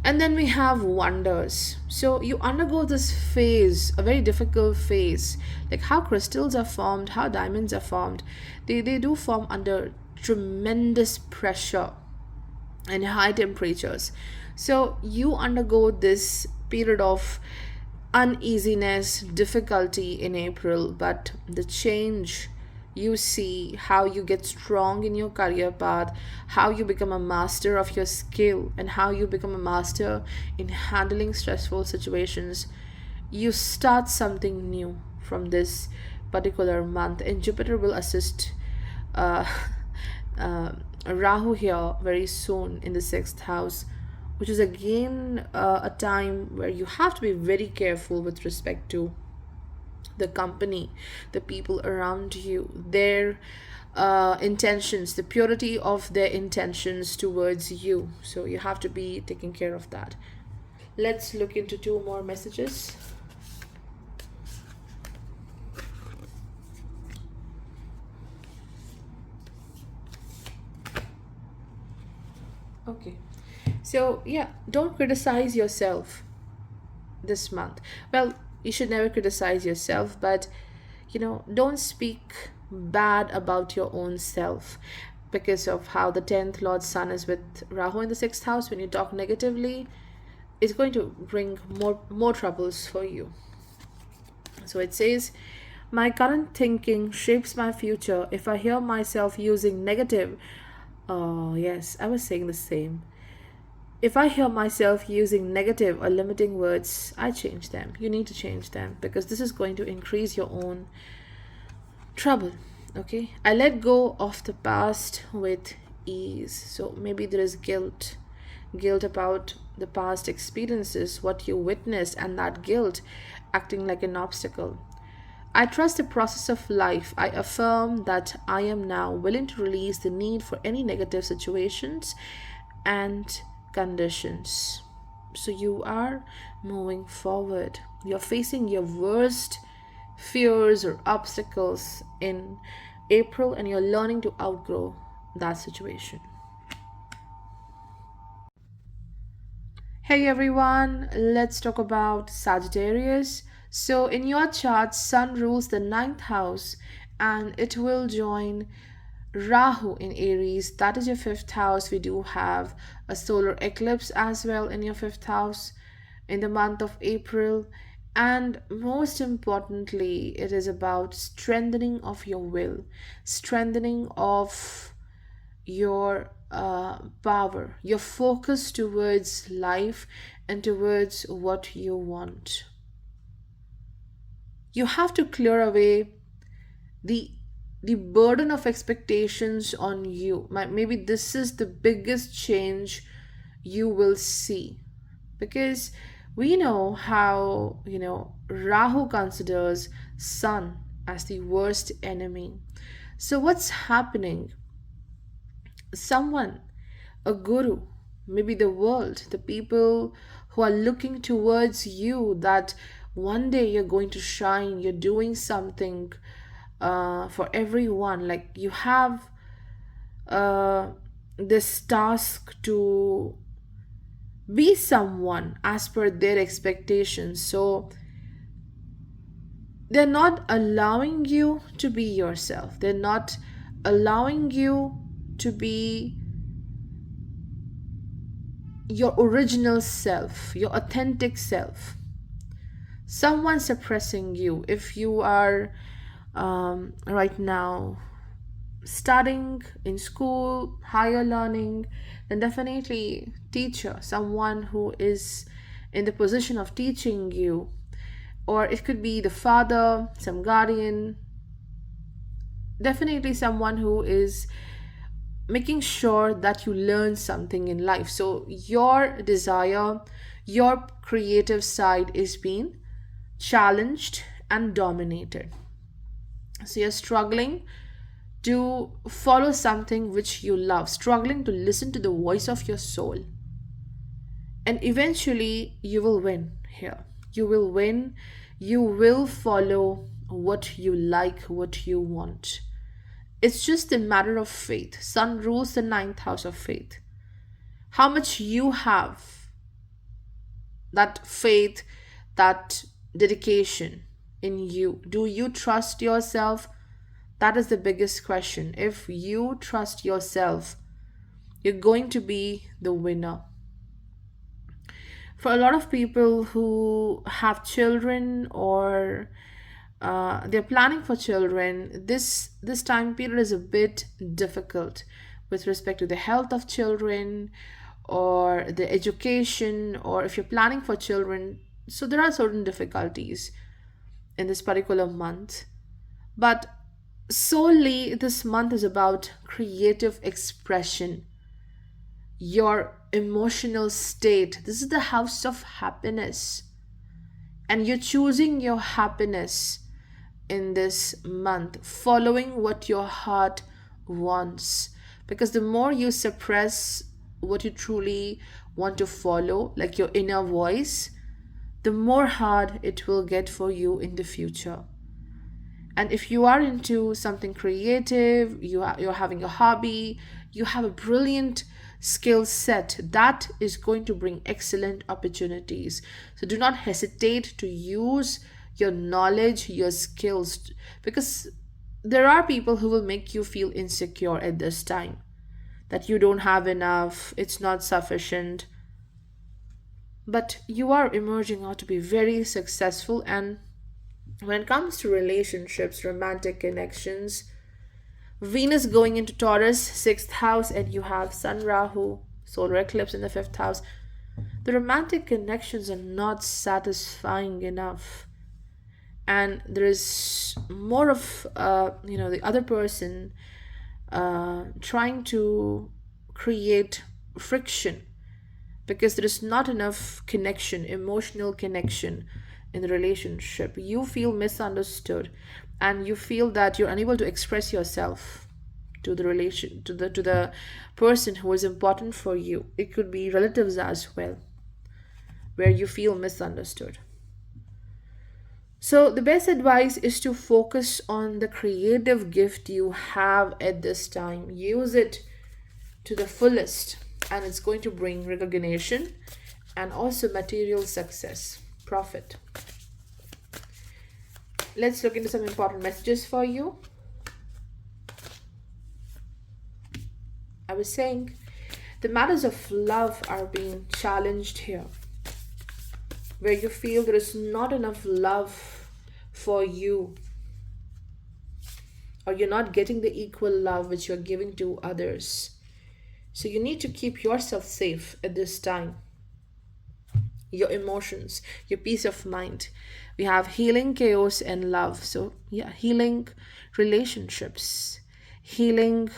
And then we have wonders. So you undergo this phase, a very difficult phase, like how crystals are formed, how diamonds are formed. They do form under tremendous pressure and high temperatures. So you undergo this period of uneasiness, difficulty in April, but the change, you see how you get strong in your career path, how you become a master of your skill, and how you become a master in handling stressful situations. You start something new from this particular month, and Jupiter will assist uh, uh, Rahu here very soon in the sixth house, which is again a time where you have to be very careful with respect to the company, the people around you, their intentions, the purity of their intentions towards you. So you have to be taking care of that. Let's look into two more messages. Okay. So, yeah, don't criticize yourself this month. Well, you should never criticize yourself, but don't speak bad about your own self because of how the 10th Lord Sun is with Rahu in the 6th house. When you talk negatively, it's going to bring more troubles for you. So it says, my current thinking shapes my future. If I hear myself using negative, oh yes, I was saying the same. If I hear myself using negative or limiting words, I change them. You need to change them because this is going to increase your own trouble. Okay, I let go of the past with ease. So maybe there is guilt about the past experiences, what you witnessed, and that guilt acting like an obstacle. I trust the process of life. I affirm that I am now willing to release the need for any negative situations and conditions. So you are moving forward. You're facing your worst fears or obstacles in April, and you're learning to outgrow that situation. Hey everyone, let's talk about Sagittarius. So, in your chart, Sun rules the ninth house and it will join Rahu in Aries. That is your fifth house. We do have a solar eclipse as well in your fifth house in the month of April. And most importantly, it is about strengthening of your will, strengthening of your power, your focus towards life and towards what you want. You have to clear away the the burden of expectations on you. Maybe this is the biggest change you will see, because we know how, Rahu considers Sun as the worst enemy. So what's happening? Someone, a guru, maybe the world, the people who are looking towards you, that one day you're going to shine, you're doing something for everyone. Like you have uh, this task to be someone as per their expectations. So they're not allowing you to be yourself, they're not allowing you to be your original self, your authentic self. Someone suppressing you. If you are right now studying in school, higher learning, then definitely teacher, someone who is in the position of teaching you, or it could be the father, some guardian, definitely someone who is making sure that you learn something in life. So your desire, your creative side is being challenged and dominated. So you're struggling to follow something which you love, struggling to listen to the voice of your soul. And eventually you will win here. You will win. You will follow what you like, what you want. It's just a matter of faith. Sun rules the ninth house of faith. How much you have that faith, that dedication in you. Do you trust yourself? That is the biggest question. If you trust yourself, you're going to be the winner. For a lot of people who have children, or they're planning for children, this time period is a bit difficult with respect to the health of children or the education, or if you're planning for children. So there are certain difficulties in this particular month, but solely this month is about creative expression, your emotional state. This is the house of happiness, and you're choosing your happiness in this month, following what your heart wants. Because the more you suppress what you truly want to follow, like your inner voice, the more hard it will get for you in the future. And if you are into something creative, you're having a hobby, you have a brilliant skill set, that is going to bring excellent opportunities. So do not hesitate to use your knowledge, your skills, because there are people who will make you feel insecure at this time, that you don't have enough, it's not sufficient. But you are emerging out to be very successful. And when it comes to relationships, romantic connections, Venus going into Taurus, sixth house, and you have Sun Rahu, solar eclipse in the fifth house. The romantic connections are not satisfying enough. And there is more of, the other person trying to create friction, because there is not enough connection, emotional connection in the relationship. You feel misunderstood, and you feel that you're unable to express yourself to the relation, to the person who is important for you. It could be relatives as well, where you feel misunderstood. So the best advice is to focus on the creative gift you have at this time. Use it to the fullest, and it's going to bring recognition and also material success, profit. Let's look into some important messages for you. I was saying the matters of love are being challenged here, where you feel there is not enough love for you, or you're not getting the equal love which you're giving to others. So you need to keep yourself safe at this time. Your emotions, your peace of mind. We have healing, chaos, and love. So yeah, healing relationships, healing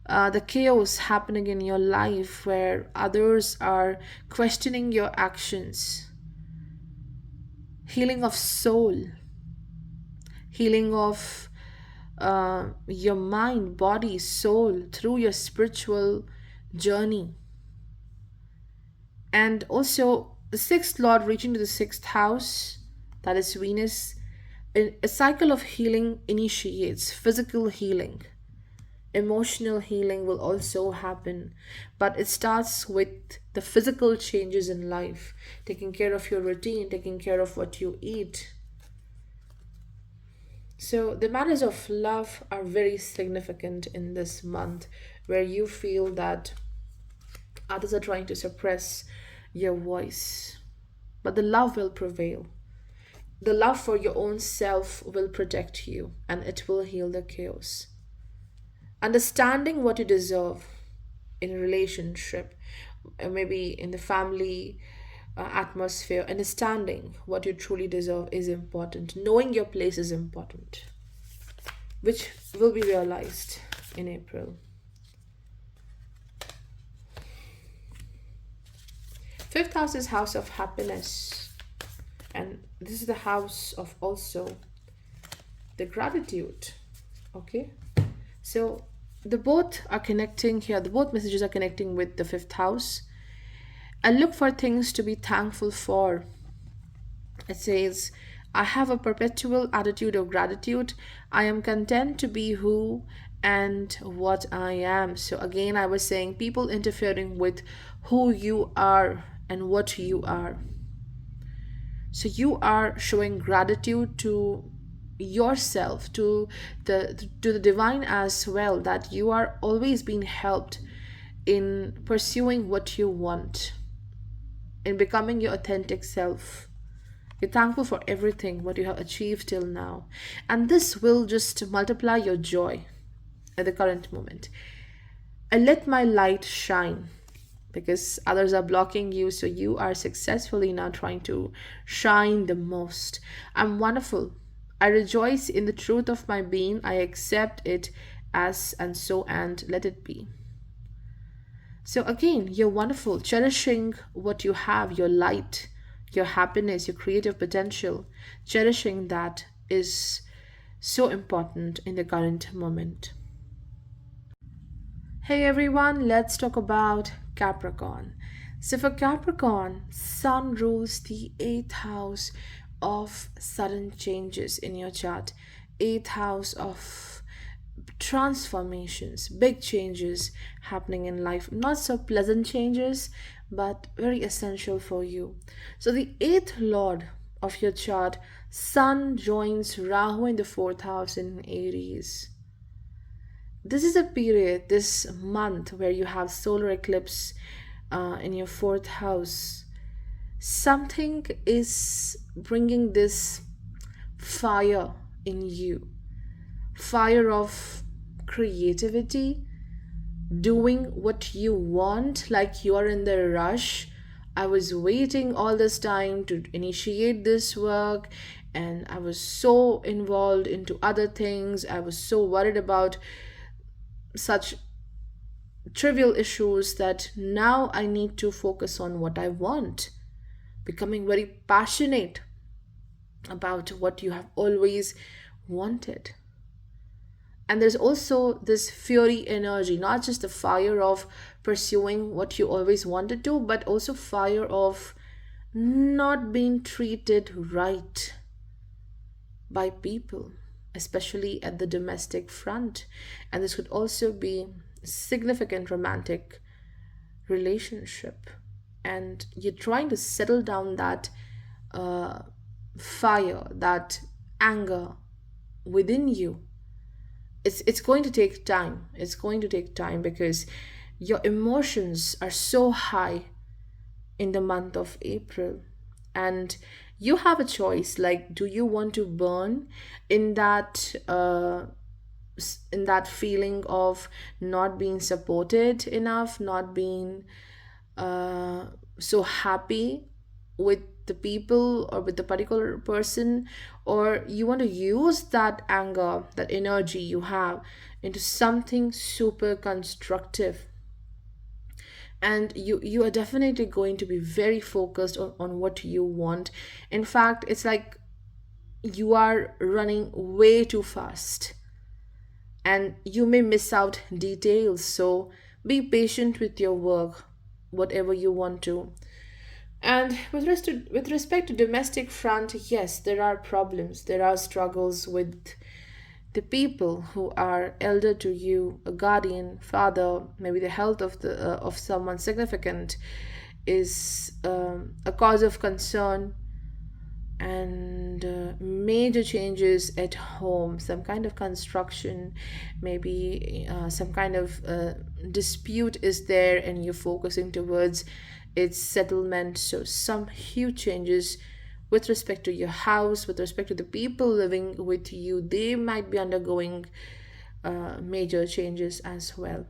the chaos happening in your life where others are questioning your actions, healing of soul, healing of your mind, body, soul through your spiritual journey. And also the sixth lord reaching to the sixth house, that is Venus. A cycle of healing initiates physical healing. Emotional healing will also happen, but it starts with the physical changes in life, taking care of your routine, taking care of what you eat. So the matters of love are very significant in this month, where you feel that others are trying to suppress your voice, but the love will prevail. The love for your own self will protect you, and it will heal the chaos. Understanding what you deserve in a relationship, maybe in the family atmosphere, understanding what you truly deserve is important. Knowing your place is important, which will be realized in April. Fifth house is house of happiness, and this is the house of also the gratitude. Okay, so the both are connecting here, the both messages are connecting with the fifth house. And look for things to be thankful for. It says, I have a perpetual attitude of gratitude. I am content to be who and what I am. So again, I was saying people interfering with who you are and what you are. So you are showing gratitude to yourself, to the divine as well, that you are always being helped in pursuing what you want, in becoming your authentic self. You're thankful for everything what you have achieved till now, and this will just multiply your joy at the current moment. I let my light shine, because others are blocking you, so you are successfully now trying to shine the most. I'm wonderful. I rejoice in the truth of my being. I accept it as and so, and let it be. So again, you're wonderful, cherishing what you have, your light, your happiness, your creative potential. Cherishing that is so important in the current moment. Hey everyone, let's talk about Capricorn. So for Capricorn, Sun rules the 8th house of sudden changes in your chart. 8th house of transformations, big changes happening in life. Not so pleasant changes, but very essential for you. So the 8th lord of your chart, Sun joins Rahu in the 4th house in Aries. This is a period, this month, where you have solar eclipse in your 4th house. Something is bringing this fire in you, fire of creativity, doing what you want, like you are in the rush. I was waiting all this time to initiate this work, and I was so involved into other things. I was so worried about such trivial issues that now I need to focus on what I want, becoming very passionate about what you have always wanted. And there's also this fury energy, not just the fire of pursuing what you always wanted to, but also fire of not being treated right by people, especially at the domestic front. And this could also be significant romantic relationship. and you're trying to settle down that uh, fire, that anger within you. It's going to take time. It's going to take time because your emotions are so high in the month of April. And you have a choice, like, do you want to burn in that feeling of not being supported enough, not being uh, so happy with the people or with the particular person, or you want to use that anger, that energy you have, into something super constructive. And you are definitely going to be very focused on what you want. In fact, it's like you are running way too fast and you may miss out details. So be patient with your work, whatever you want to. And with respect to domestic front, yes, there are problems, there are struggles with the people who are elder to you, a guardian, father, maybe the health of someone significant is a cause of concern, and major changes at home, some kind of construction, maybe some kind of dispute is there and you're focusing towards its settlement. So some huge changes with respect to your house, with respect to the people living with you, they might be undergoing major changes as well.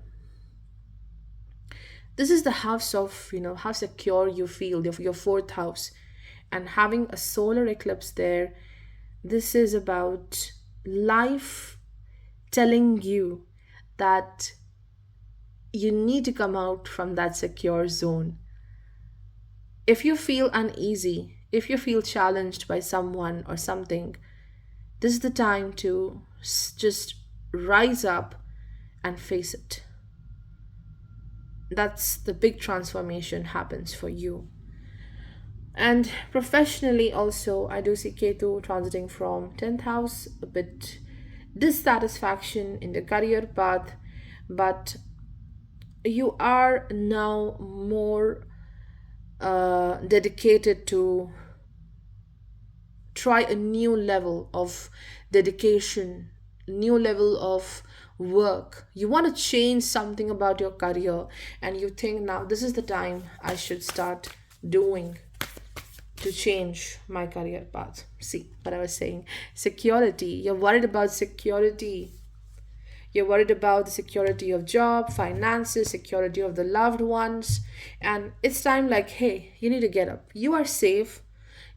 This is the house of, how secure you feel, your fourth house. And having a solar eclipse there, this is about life telling you that you need to come out from that secure zone. If you feel uneasy, if you feel challenged by someone or something, this is the time to just rise up and face it. That's the big transformation happens for you. And professionally also, I do see Ketu transiting from 10th house, a bit dissatisfaction in the career path, but you are now more dedicated to try a new level of dedication, new level of work. You want to change something about your career, and you think now this is the time I should start doing to change my career path. See what I was saying? Security. You're worried about security. You're worried about the security of job, finances, security of the loved ones. And it's time, like, hey, you need to get up. You are safe.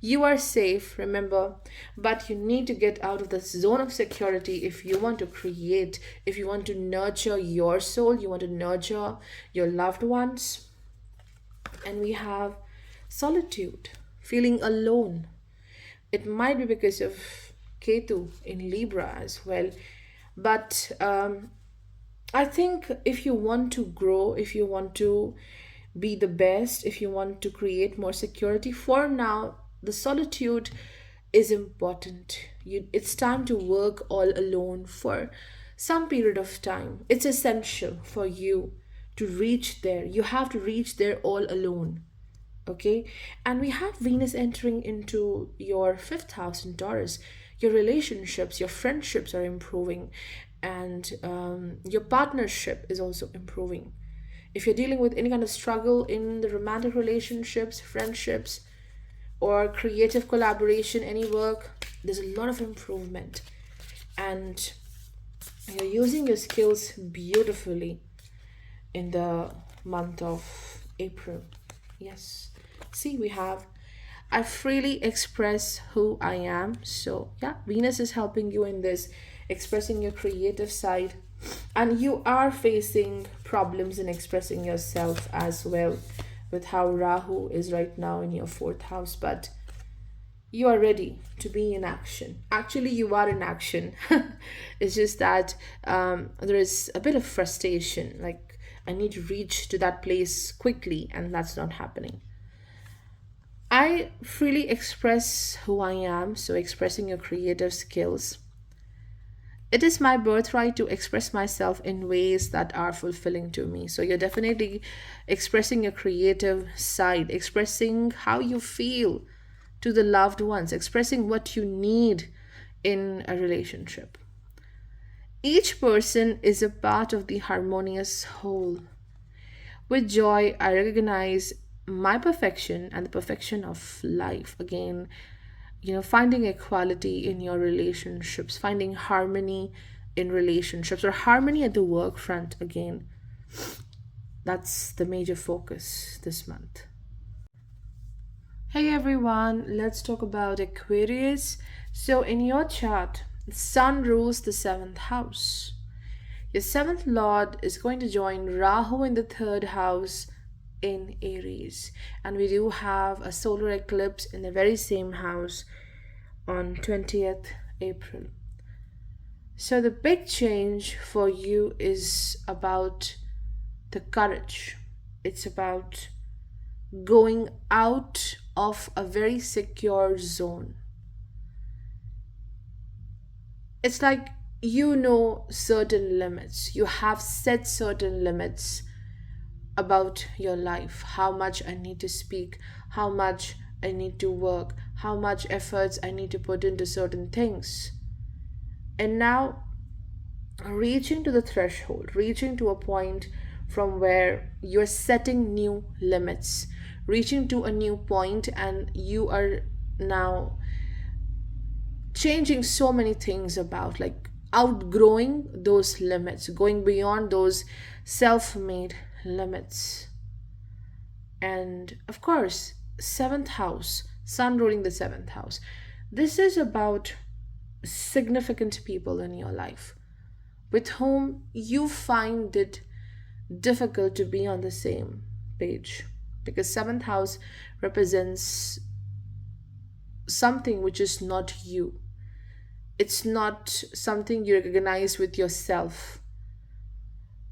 You are safe, remember, but you need to get out of the zone of security if you want to create, if you want to nurture your soul, you want to nurture your loved ones. And we have solitude, feeling alone. It might be because of Ketu in Libra as well. But I think if you want to grow, if you want to be the best, if you want to create more security, for now, the solitude is important. It's time to work all alone for some period of time. It's essential for you to reach there. You have to reach there all alone. Okay, and we have Venus entering into your fifth house in Taurus. Your relationships, your friendships are improving, and your partnership is also improving. If you're dealing with any kind of struggle in the romantic relationships, friendships, or creative collaboration, any work, there's a lot of improvement, and you're using your skills beautifully in the month of April. Yes. See, we have I freely express who I am. So, yeah, Venus is helping you in this, expressing your creative side. And you are facing problems in expressing yourself as well, with how Rahu is right now in your fourth house. But you are ready to be in action. Actually, you are in action. It's just that there is a bit of frustration. Like, I need to reach to that place quickly, and that's not happening. I freely express who I am, so expressing your creative skills. it is my birthright to express myself in ways that are fulfilling to me. So you're definitely expressing your creative side, expressing how you feel to the loved ones, expressing what you need in a relationship. Each person is a part of the harmonious whole. With joy, I recognize my perfection and the perfection of life. Again, finding equality in your relationships, finding harmony in relationships, or harmony at the work front. Again, that's the major focus this month. Hey everyone, let's talk about Aquarius. So, in your chart, Sun rules the seventh house. Your seventh lord is going to join Rahu in the third house in Aries. And we do have a solar eclipse in the very same house on 20th April. So the big change for you is about the courage. It's about going out of a very secure zone. It's like certain limits. You have set certain limits about your life, how much I need to speak, how much I need to work, how much efforts I need to put into certain things. And now, reaching to the threshold, reaching to a point from where you're setting new limits, reaching to a new point, and you are now changing so many things about, like outgrowing those limits, going beyond those self made limits. And of course, seventh house, sun ruling the seventh house. This is about significant people in your life with whom you find it difficult to be on the same page, because seventh house represents something which is not you. It's not something you recognize with yourself,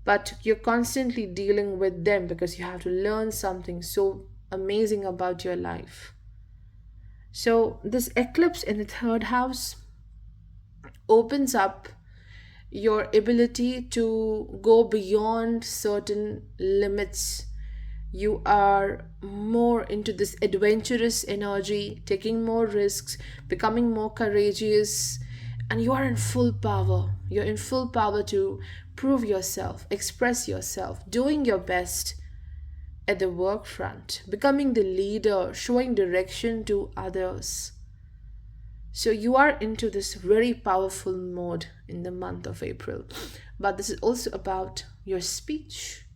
but you're constantly dealing with them because you have to learn something so amazing about your life. So, this eclipse in the third house opens up your ability to go beyond certain limits. You are more into this adventurous energy, taking more risks, becoming more courageous, and you are in full power. You're in full power to prove yourself, express yourself, doing your best at the work front, becoming the leader, showing direction to others. So you are into this very powerful mode in the month of April. But this is also about your speech.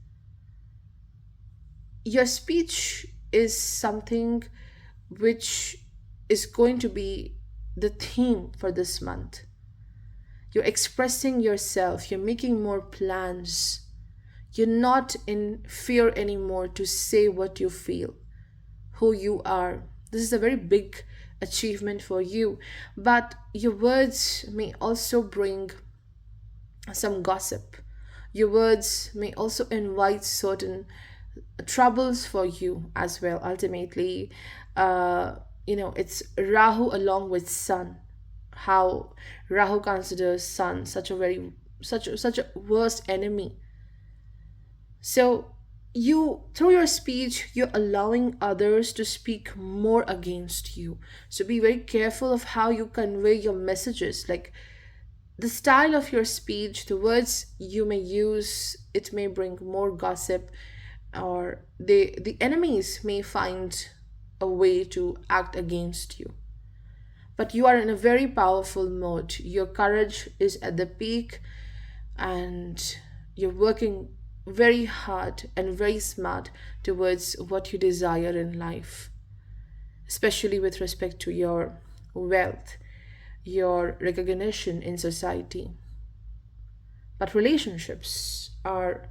Your speech is something which is going to be the theme for this month. You're expressing yourself, you're making more plans. You're not in fear anymore to say what you feel, who you are. This is a very big achievement for you, but your words may also bring some gossip. Your words may also invite certain troubles for you as well. Ultimately, it's Rahu along with Sun. How Rahu considers Sun such a worst enemy. So you, through your speech, you're allowing others to speak more against you. So be very careful of how you convey your messages, like the style of your speech, the words you may use. It may bring more gossip, or the enemies may find a way to act against you. But you are in a very powerful mode. Your courage is at the peak, and you're working very hard and very smart towards what you desire in life, especially with respect to your wealth, your recognition in society. But relationships are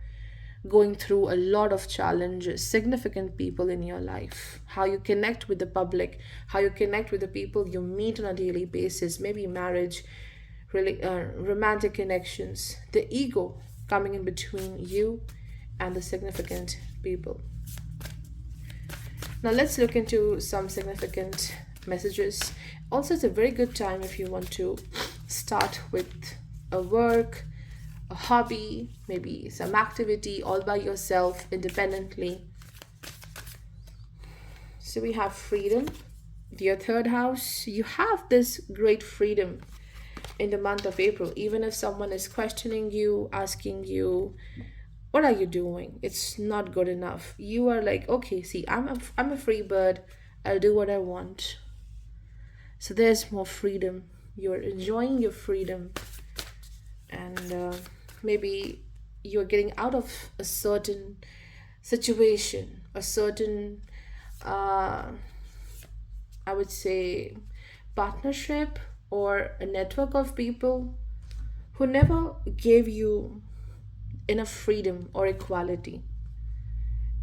going through a lot of challenges, significant people in your life, how you connect with the public, how you connect with the people you meet on a daily basis, maybe marriage, really, romantic connections, the ego coming in between you and the significant people. Now let's look into some significant messages. Also, it's a very good time if you want to start with a work, a hobby, maybe some activity all by yourself independently. So we have freedom. Your third house, you have this great freedom in the month of April. Even if someone is questioning you, asking you, what are you doing? It's not good enough. You are like, okay, see, I'm a free bird. I'll do what I want. So there's more freedom. You're enjoying your freedom, and maybe you're getting out of a certain situation, a certain, uh, I would say, partnership or a network of people who never gave you enough freedom or equality.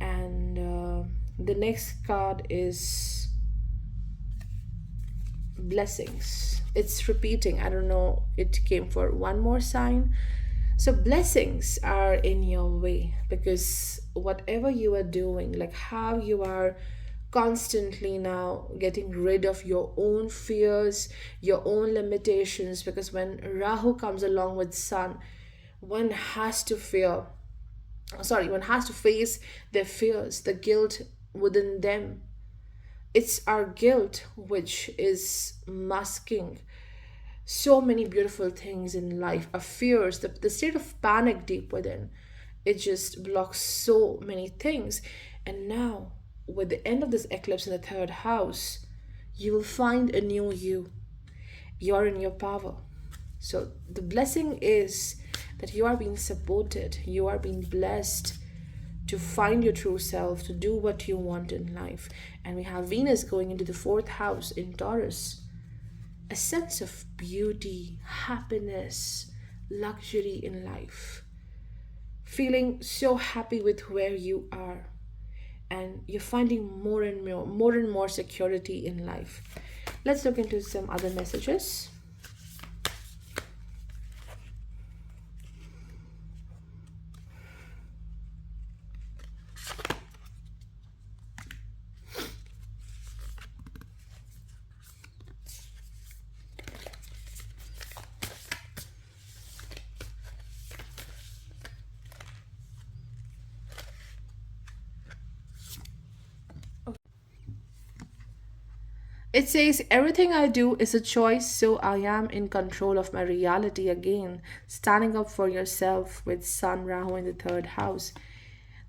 And the next card is blessings. It's repeating. I don't know, it came for one more sign. So blessings are in your way because whatever you are doing, like how you are constantly now getting rid of your own fears, your own limitations, because when Rahu comes along with Sun, one has to fear, sorry, one has to face their fears, the guilt within them. It's our guilt which is masking so many beautiful things in life. Our fears, the state of panic deep within, it just blocks so many things. And now, with the end of this eclipse in the third house, you will find a new you. You're in your power. So the blessing is that you are being supported, you are being blessed to find your true self, to do what you want in life. And we have Venus going into the fourth house in Taurus. A sense of beauty, happiness, luxury in life. Feeling so happy with where you are. And you're finding more and more security in life. Let's look into some other messages. It says, everything I do is a choice, so I am in control of my reality again. Standing up for yourself with Sun Rahu in the third house.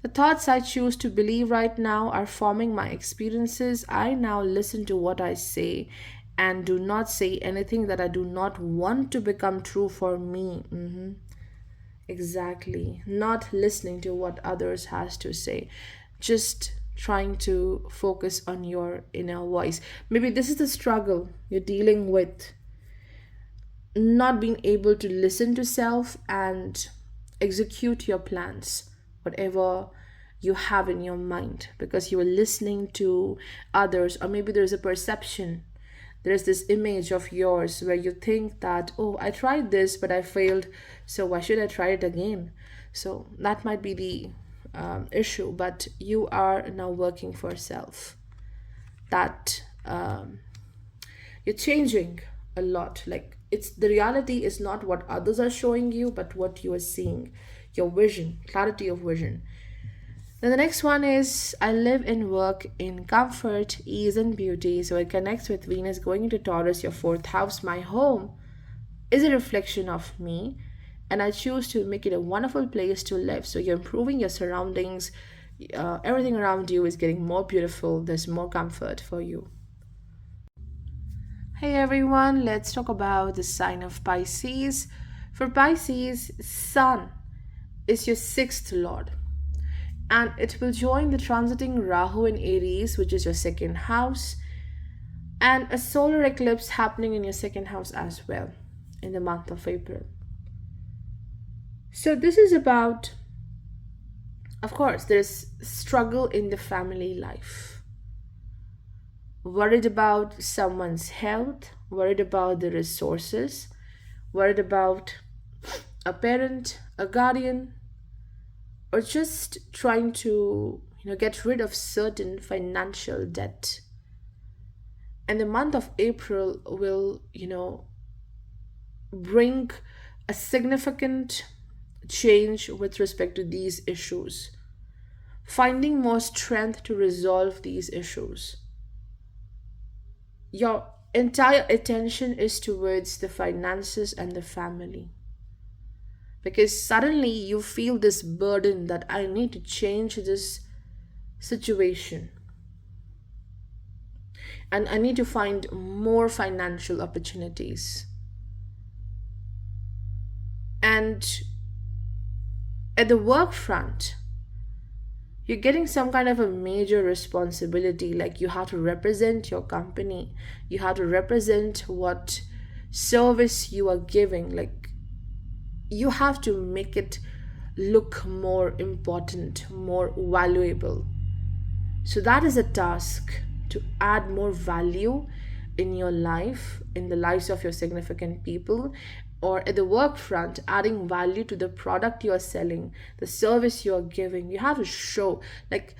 The thoughts I choose to believe right now are forming my experiences. I now listen to what I say and do not say anything that I do not want to become true for me. Exactly. Not listening to what others has to say. Just trying to focus on your inner voice. Maybe this is the struggle you're dealing with, not being able to listen to self and execute your plans, whatever you have in your mind, because you are listening to others, or maybe there's a perception, there's this image of yours where you think that, oh, I tried this but I failed, so why should I try it again? So that might be the issue, but you are now working for self, that you're changing a lot. Like, it's the reality is not what others are showing you but what you are seeing, your vision, clarity of vision. Then the next one is, I live and work in comfort, ease, and beauty. So it connects with Venus going into Taurus, your fourth house. My home is a reflection of me, and I choose to make it a wonderful place to live. So you're improving your surroundings. Everything around you is getting more beautiful. There's more comfort for you. Hey everyone, let's talk about the sign of Pisces. For Pisces, Sun is your sixth lord, and it will join the transiting Rahu in Aries, which is your second house, and a solar eclipse happening in your second house as well in the month of April. So this is about, of course, there's struggle in the family life. Worried about someone's health, worried about the resources, worried about a parent, a guardian, or just trying to get rid of certain financial debt. And the month of April will bring a significant change with respect to these issues, finding more strength to resolve these issues. Your entire attention is towards the finances and the family, because suddenly you feel this burden that I need to change this situation and I need to find more financial opportunities. And at the work front, you're getting some kind of a major responsibility, like you have to represent your company, you have to represent what service you are giving, like you have to make it look more important, more valuable. So that is a task, to add more value in your life, in the lives of your significant people, or at the work front, adding value to the product you are selling, the service you are giving. You have to show, like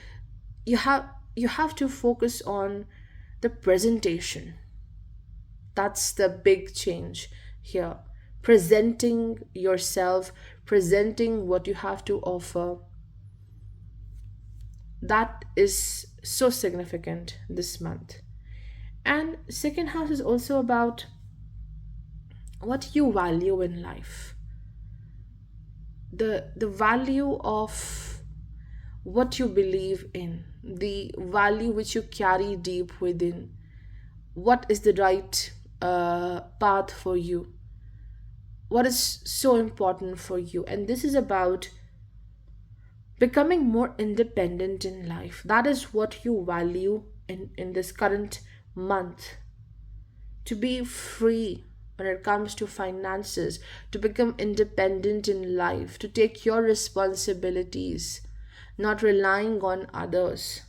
you have you have to focus on the presentation. That's the big change here. Presenting yourself, presenting what you have to offer, that is so significant this month. And second house is also about what you value in life, the value of what you believe in, the value which you carry deep within, what is the right path for you, what is so important for you. And this is about becoming more independent in life. That is what you value in this current month, to be free when it comes to finances, to become independent in life, to take your responsibilities, not relying on others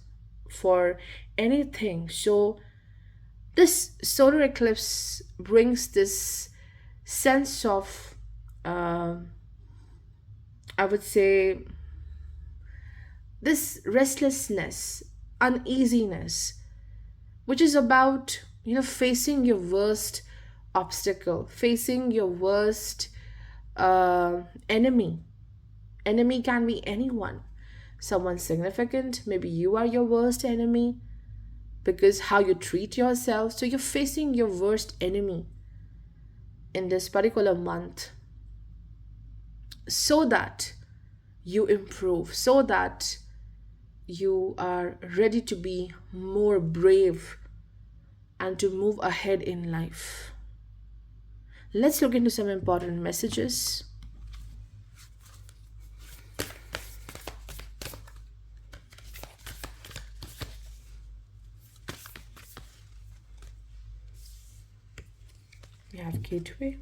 for anything. So this solar eclipse brings this sense of, I would say, this restlessness, uneasiness, which is about, facing your worst obstacle, facing your worst enemy. Enemy can be anyone, someone significant. Maybe you are your worst enemy because how you treat yourself. So you're facing your worst enemy in this particular month, so that you improve, so that you are ready to be more brave and to move ahead in life. Let's look into some important messages. We have gateway.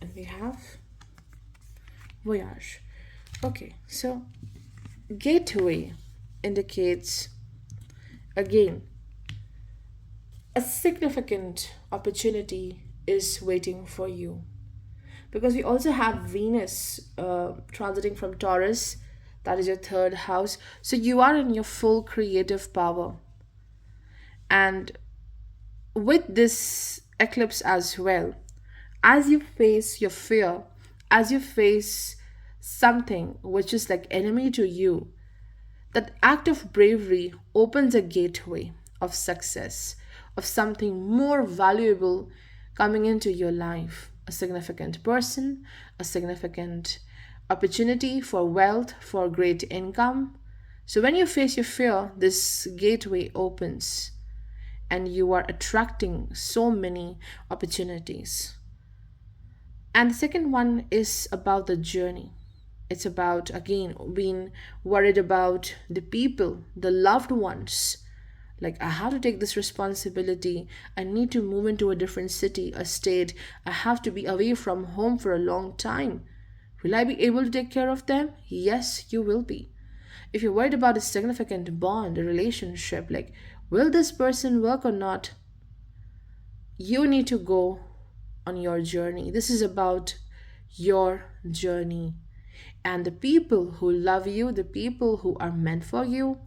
And we have voyage. Okay, so gateway indicates, again, a significant opportunity is waiting for you, because we also have Venus transiting from Taurus, that is your third house. So you are in your full creative power. And with this eclipse as well, as you face your fear, as you face something which is like enemy to you, that act of bravery opens a gateway of success, of something more valuable coming into your life. A significant person, a significant opportunity for wealth, for great income. So when you face your fear, this gateway opens and you are attracting so many opportunities. And the second one is about the journey. It's about, again, being worried about the people, the loved ones. Like, I have to take this responsibility. I need to move into a different city, a state. I have to be away from home for a long time. Will I be able to take care of them? Yes, you will be. If you're worried about a significant bond, a relationship, like, will this person work or not? You need to go on your journey. This is about your journey. And the people who love you, the people who are meant for you,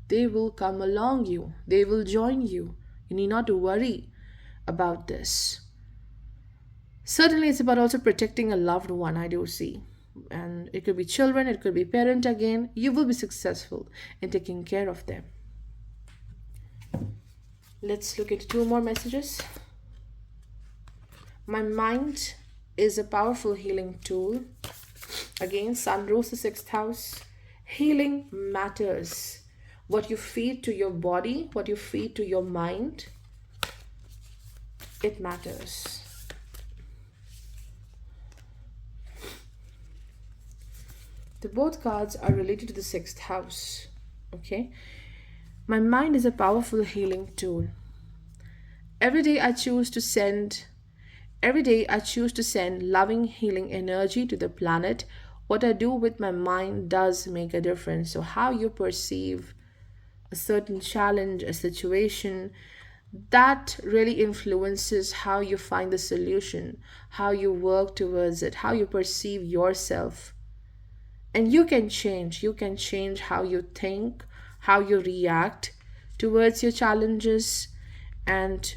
they will come along you. They will join you. You need not to worry about this. Certainly, it's about also protecting a loved one, I do see. And it could be children, it could be parent again. You will be successful in taking care of them. Let's look at two more messages. My mind is a powerful healing tool. Again, Sun rules the sixth house. Healing matters. What you feed to your body, what you feed to your mind, it matters. The both cards are related to the sixth house. Okay. My mind is a powerful healing tool. Every day I choose to send loving healing energy to the planet. What I do with my mind does make a difference. So how you perceive a certain challenge, a situation, that really influences how you find the solution, how you work towards it, how you perceive yourself. And you can change how you think, how you react towards your challenges, and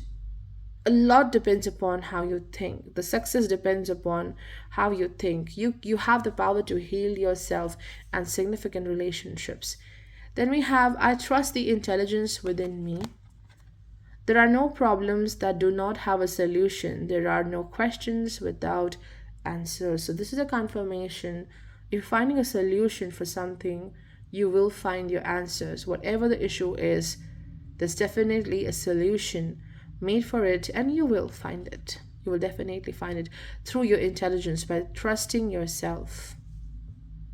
a lot depends upon how you think. The success depends upon how you think. You have the power to heal yourself and significant relationships. Then we have, I trust the intelligence within me. There are no problems that do not have a solution. There are no questions without answers. So this is a confirmation. If finding a solution for something, you will find your answers. Whatever the issue is, there's definitely a solution made for it, and you will find it. You will definitely find it through your intelligence, by trusting yourself.